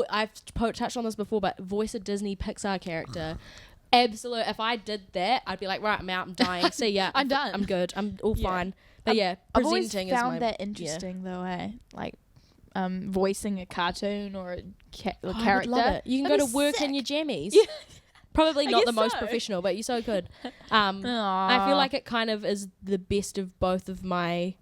I've touched on this before, but voice a Disney Pixar character. Absolute. If I did that, I'd be like, right, I'm out. I'm dying. See ya. I'm done. I'm good. I'm all fine. But yeah, I've always presenting found is my, that interesting though. Like, voicing a cartoon or a I would character. love it. You can That'd go be to work sick. in your jammies. Yeah. Probably I not the guess most so. professional, but you're so good. I feel like it kind of is the best of both of my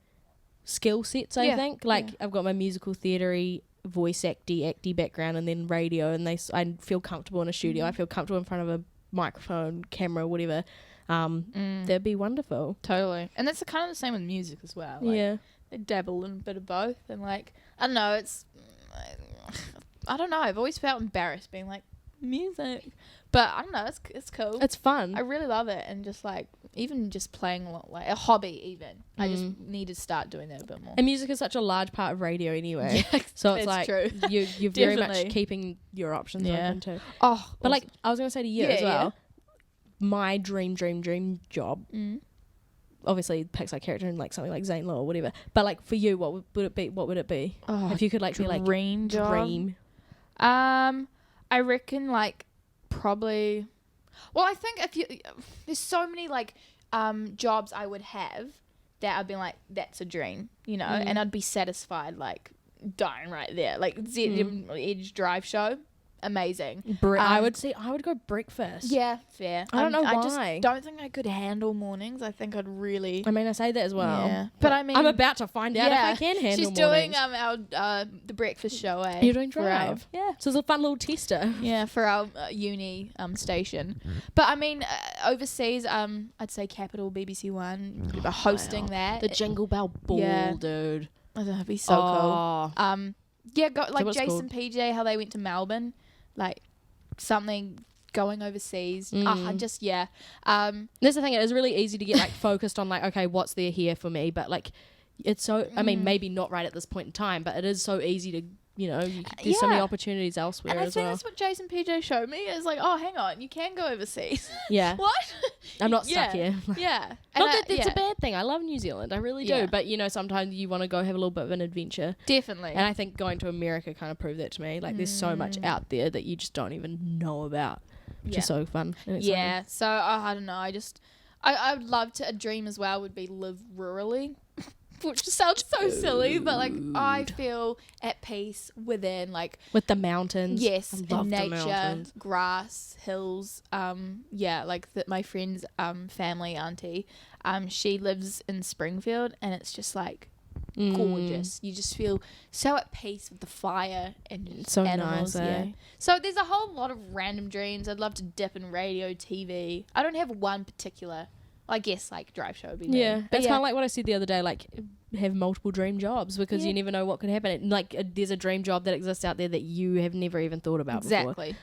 skill sets, I Yeah, think. Like, yeah. I've got my musical theatre-y, voice acty background, and then radio, and I feel comfortable in a studio. I feel comfortable in front of a microphone, camera, whatever. That'd be wonderful. Totally. And that's kind of the same with music as well. Like, Yeah. they dabble in a bit of both, and like, I don't know, I don't know, I've always felt embarrassed being like, music, but I don't know, it's cool. It's fun. I really love it, and just like, even just playing a lot, like a hobby even, I just need to start doing that a bit more. And music is such a large part of radio anyway. Yeah, so it's that's like, true. you're very Definitely. much keeping your options Yeah. open too. Oh, But like, I was going to say to you Yeah, as well, my dream job, obviously Pixar character and like something like Zane Lowe or whatever. But like for you, what would it be? What would it be? Oh, If you could like be like dream job. dream. I reckon like probably. Well, I think there's so many like jobs I would have that I'd be like, that's a dream, you know, and I'd be satisfied like dying right there. Like Edge Drive show, amazing. I would go breakfast. Yeah, fair. I don't know I why. just don't think I could handle mornings. I think I'd really. I mean, I say that as well. Yeah. But I mean, I'm about to find out if I can handle She's mornings. doing our the breakfast show. You're doing for our- drive. Yeah. So it's a fun little tester. Yeah, for our uni station. But I mean, overseas, I'd say Capital BBC One, hosting that. The Jingle Bell Ball, Yeah. dude. I don't know, it'd be so cool. Oh. Yeah, like what's Jason called? PJ, how they went to Melbourne, like something going overseas. That's the thing. It is really easy to get like focused on like, okay, what's there here for me? But like, it's so. I mean, maybe not right at this point in time, but it is so easy to. You know, there's so many Yeah. opportunities elsewhere And I as think well. that's what Jason PJ showed me. Is like, oh, hang on, you can go overseas. Yeah. What? I'm not stuck Yeah. here. Yeah. Not that it's a bad thing. I love New Zealand. I really do. Yeah. But, you know, sometimes you want to go have a little bit of an adventure. Definitely. And I think going to America kind of proved that to me. Like, there's so much out there that you just don't even know about. Which is so fun. And exciting. Yeah. So, I don't know. I would love to, a dream as well would be live rurally. Which sounds so silly, but like I feel at peace within like With the mountains. yes, I in love the nature, mountains. grass, hills. Like my friend's family auntie, she lives in Springfield, and it's just like gorgeous. You just feel so at peace with the fire and just So animals. nice, eh? Yeah. So there's a whole lot of random dreams. I'd love to dip in radio, TV. I don't have one particular. I guess like drive show would be Yeah. me. But It's kind of like what I said the other day, like have multiple dream jobs because Yeah. you never know what could happen. Like there's a dream job that exists out there that you have never even thought about before. Exactly.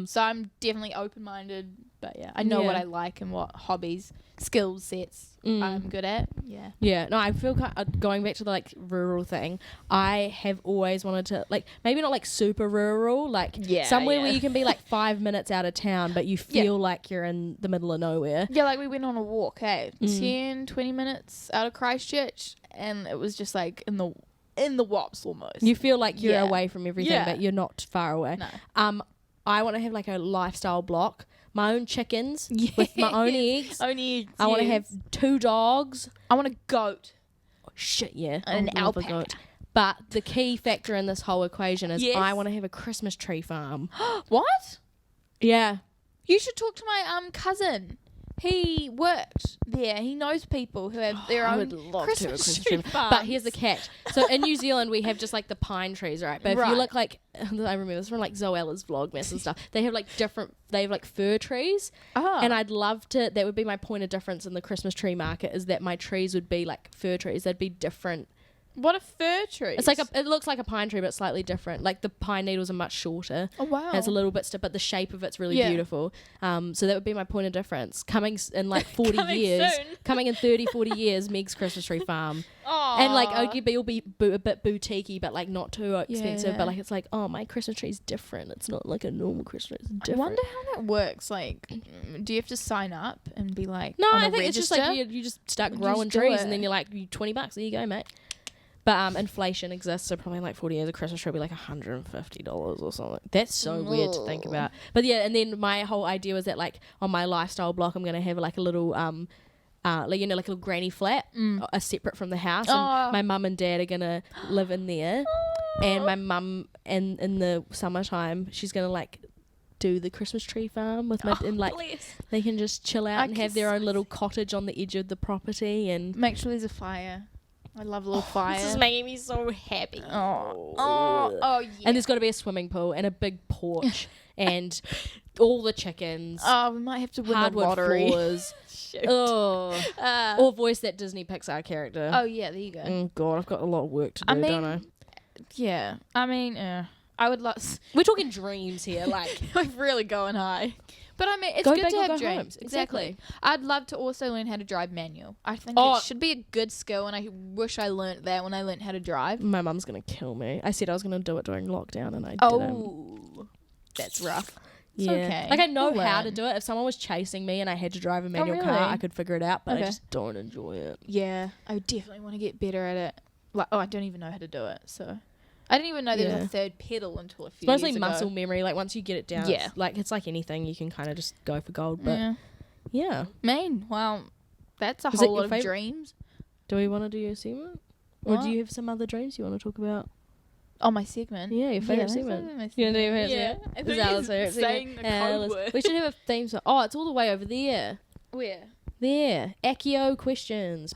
So I'm definitely open-minded, but yeah, I know what I like and what hobbies, skill sets I'm good at. Yeah. Yeah, no, I feel going back to the like rural thing. I have always wanted to like maybe not like super rural, like somewhere where you can be like 5 minutes out of town, but you feel like you're in the middle of nowhere. Yeah, like we went on a walk, 10, 20 minutes out of Christchurch, and it was just like in the wops almost. You feel like you're Yeah. away from everything, Yeah. but you're not far away. No. I want to have like a lifestyle block, my own chickens with my own eggs. Only I want to have 2 dogs. I want a goat. Oh, shit, yeah. And I an love a alpaca. goat. But the key factor in this whole equation is Yes. I want to have a Christmas tree farm. What? Yeah. You should talk to my cousin. he worked there. He knows people who have their I own would love Christmas to have a tree Christmas tree. farms. But here's the catch. So in New Zealand, we have just like the pine trees, right? But if Right. you look like, I remember this from like Zoella's Vlogmas and stuff, they have like fir trees. Oh. And I'd love to, that would be my point of difference in the Christmas tree market, is that my trees would be like fir trees. They'd be different. What a fir tree. It's like it looks like a pine tree, but slightly different. Like the pine needles are much shorter. Oh, wow. And it's a little bit stiff, but the shape of it's really Yeah. beautiful. So that would be my point of difference. Coming in like 40 Coming years, soon. coming in 30, 40 years, Meg's Christmas tree farm. Aww. And like it'll be a bit boutiquey, but like not too expensive. Yeah. But like it's like, oh, my Christmas tree's different. It's not like a normal Christmas. It's I different. wonder how that works. Like, do you have to sign up and be like, No, on I a think it's just like register? you just start You growing just do trees, it. and then you're like, $20. There you go, mate. But inflation exists, so probably in like 40 years, a Christmas tree will be like $150 or something. That's so weird to think Ugh. about. But yeah, and then my whole idea was that like on my lifestyle block, I'm gonna have like a little like, you know, like a little granny flat, separate from the house, Oh. and my mum and dad are gonna live in there, and my mum, and in the summertime, she's gonna like do the Christmas tree farm with my, and like Bless. they can just chill out I and can have their own see little cottage on the edge of the property, and Make sure there's a fire. I love a little fire. this is making me so happy. Oh, yeah. And there's got to be a swimming pool and a big porch and all the chickens, Oh, we might have to win the hardwood lottery. floors. Shoot. Oh, or voice that Disney Pixar character. Oh, yeah, there you go. Oh God, I've got a lot of work to do, I mean, don't I? Yeah. I mean, I would love... We're talking dreams here, like We're really going high. But I mean, it's Go good big to or have go dreams. home. Exactly. I'd love to also learn how to drive manual. I think Oh. it should be a good skill, and I wish I learnt that when I learnt how to drive. my mum's gonna kill me. I said I was gonna do it during lockdown, and I didn't. Oh, that's rough. It's Yeah. okay. Like I know You'll how to learn. do it. If someone was chasing me and I had to drive a manual car, really? I could figure it out, but Okay. I just don't enjoy it. Yeah, I definitely want to get better at it. Like, I don't even know how to do it, so I didn't even know there was Yeah. a third pedal until a few It's mostly years ago. muscle memory. Like once you get it down, Yeah. it's like anything, you can kind of just go for gold. But Yeah. yeah, Man, well, that's a Is it whole your lot of favourite? dreams. do we want to do your segment, or What? do you have some other dreams you want to talk about? Oh, my segment. Yeah, your favourite that's segment. probably my You want to do your segment. favourite Yeah. segment? I Is thought that you what's were favourite saying segment? the code Alice. word. We should have a theme song. Oh, it's all the way over there. Where? There, Accio questions.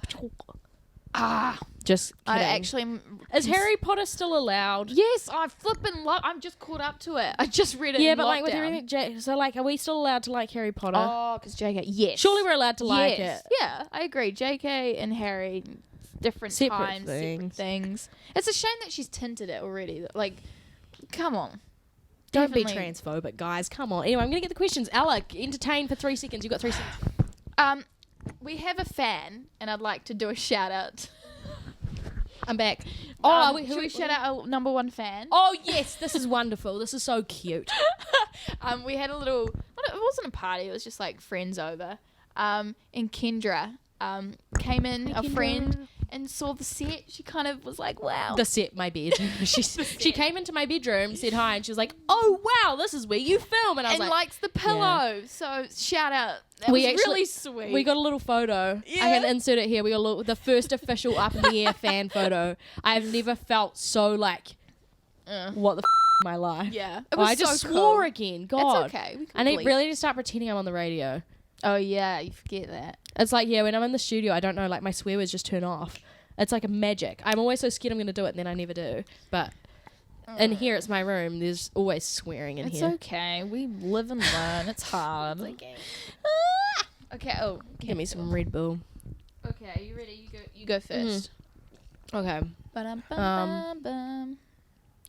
Ah, Just I kidding. actually... Is Harry Potter still allowed? Yes, I flippin' love... I'm just caught up to it. I just read it Yeah, in but like with lockdown. everything, so like, are we still allowed to like Harry Potter? Oh, because JK... Yes. Surely we're allowed to like Yes. it. Yeah, I agree. JK and Harry, different Separate times, things. separate things. It's a shame that she's tinted it already. Like, come on. Don't be Definitely. transphobic, guys. Come on. Anyway, I'm gonna get the questions. Ella, entertain for 3 seconds. You've got 3 seconds. We have a fan, and I'd like to do a shout out. I'm back. Should we shout out our number one fan? Oh yes, this is wonderful. This is so cute. We had a little. Well, it wasn't a party. It was just like friends over. And Kendra came in, a friend, and saw the set. She kind of was like, "Wow." The set, my bed. She came into my bedroom, said hi, and she was like, "Oh wow, this is where you film." And I was and like, likes the pillow. So shout out. That We was actually- really sweet. we got a little photo. I Yeah. can insert it here. We got the first official up in the air fan photo. I've never felt so like, what the my life. Yeah. It Oh, was I just so swore cool. again. God. It's okay. We can I need bleep. really to start pretending I'm on the radio. Oh yeah, you forget that. It's like, yeah, when I'm in the studio, I don't know, like my swear words just turn off. It's like a magic. I'm always so scared I'm going to do it, and then I never do. But in here, it's my room. There's always swearing in It's here. okay. We live and learn. It's hard. Okay. Okay. Oh, Give me some Red Bull. Okay, you ready? You go first. Okay. Ba-dum-bum-bum-bum.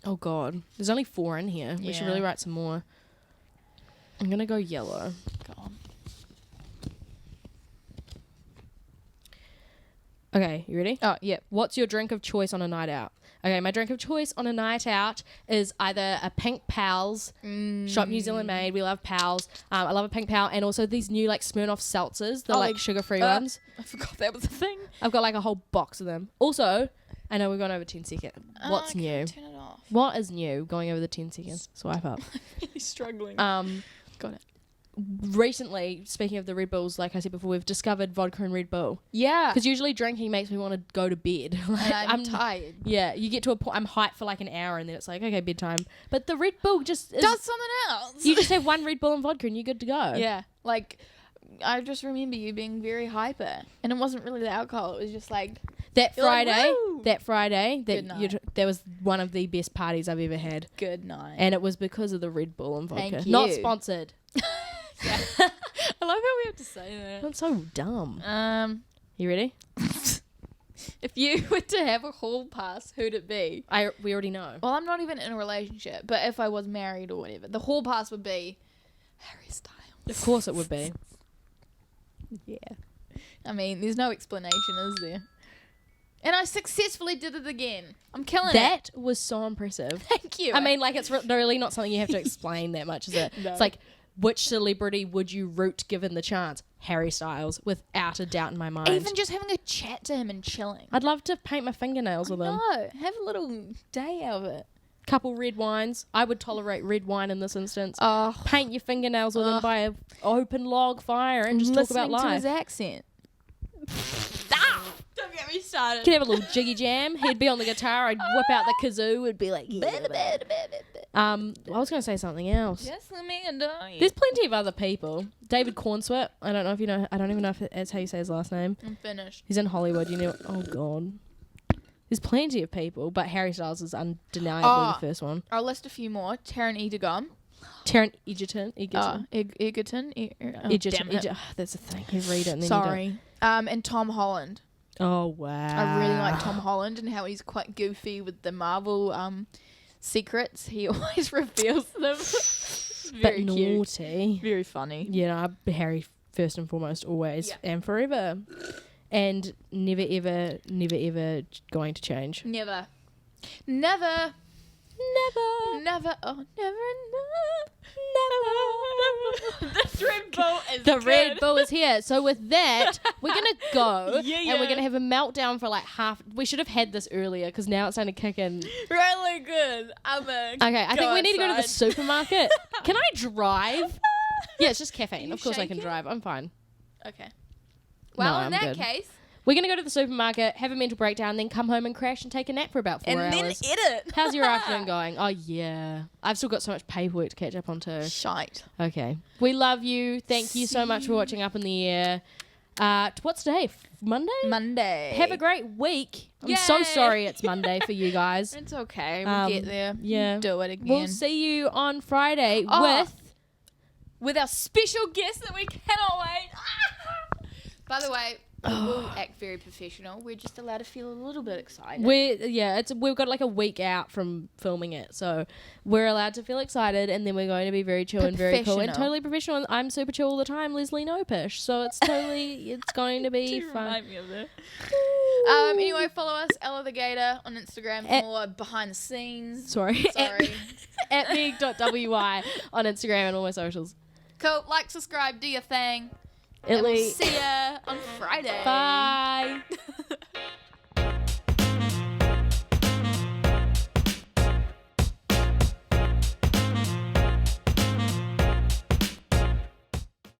Oh, God. There's only 4 in here. We should Yeah. really write some more. I'm going to go yellow. Go on. Okay, you ready? Oh, yeah. What's your drink of choice on a night out? Okay, my drink of choice on a night out is either a Pink Pals, Shop New Zealand made. We love Pals. I love a Pink Pal, and also these new like Smirnoff seltzers, the Oh, like sugar-free ones. I forgot that was a thing. I've got like a whole box of them. Also, I know we've gone over 10 seconds. What's Okay, new? Turn it off. What is new? Going over the 10 seconds. Swipe up. Really struggling. Got it. Recently, speaking of the Red Bulls, like I said before, we've discovered vodka and Red Bull. Yeah. Because usually drinking makes me want to go to bed. Like, And I'm tired. Yeah, you get to a point, I'm hyped for like an hour and then it's like, okay, bedtime. But the Red Bull just is, Does something else. you just have one Red Bull and vodka and you're good to go. Yeah. Like, I just remember you being very hyper, and it wasn't really the alcohol. It was just like That You're like, Friday, "Woo!" Good night. that was one of the best parties I've ever had. good night. And it was because of the Red Bull and vodka. Thank Not you. sponsored. I love how we have to say that. That's so dumb. You ready? If you were to have a hall pass, who'd it be? We already know. Well, I'm not even in a relationship, but if I was married or whatever, the hall pass would be Harry Styles. Of course it would be. Yeah. I mean, there's no explanation, is there? And I successfully did it again. I'm killing it. That was so impressive. Thank you. I mean, like, it's really not something you have to explain that much, is it? No. It's like, which celebrity would you root given the chance? Harry Styles, without a doubt in my mind. even just having a chat to him and chilling. I'd love to paint my fingernails with him. No, have a little day out of it. Couple red wines. I would tolerate red wine in this instance. Oh, Paint your fingernails with him by an open log fire and just talk about listening to life. his accent. Stop! Don't get me started. Could have a little jiggy jam. He'd be on the guitar. I'd whip out the kazoo. It'd be like, I was going to say something else. Just let me die. There's plenty of other people. David Cornswet. I don't know if you know. I don't even know if that's how you say his last name. I'm finished. He's in Hollywood. You know. Oh God. There's plenty of people, but Harry Styles is undeniably the first one. I'll list a few more. Taron Egerton. Taron Egerton. Egerton. Egerton. That's the thing. You read it and then Sorry. And Tom Holland. you don't. Oh wow. I really like Tom Holland and how he's quite goofy with the Marvel secrets. He always reveals them. Very But cute. naughty. Very funny. Yeah, no, Harry first and foremost, always and forever, and never ever going to change. Never. Never. Never. Oh, never. This Red Bull is The good. Red Bull is here. So with that, we're gonna go Yeah. and we're gonna have a meltdown for like half. We should have had this earlier because now it's starting to kick in. Really good. Okay, I think we need to go to the supermarket. Can I drive? Yeah, it's just caffeine. You Of course I can shaking? drive. I'm fine. Okay. Well, No, in I'm that good. case, We're gonna go to the supermarket, have a mental breakdown, then come home and crash and take a nap for about 4 hours. edit. How's your afternoon going? Oh yeah, I've still got so much paperwork to catch up on too. Shite. Okay, we love you. Thank you so much for watching Up in the Air. What's today? Monday. Monday. Have a great week. I'm so Yay. sorry it's Monday for you guys. It's okay. We'll get there. Yeah. Do it again. We'll see you on Friday Oh. with our special guest that we cannot wait. By the way, we'll act very professional. We're just allowed to feel a little bit excited. we've got like a week out from filming it, so we're allowed to feel excited, and then we're going to be very chill and very cool and Professional. totally professional. And I'm super chill all the time, Leslie Nopish, so it's totally it's going to be fun. me of that. Anyway, follow us, Ella the Gator, on Instagram for more behind the scenes. Sorry, Sorry. at meg.wy on Instagram and all my socials. Cool. Like, subscribe, do your thing. And Italy. we'll see ya on Friday. Bye.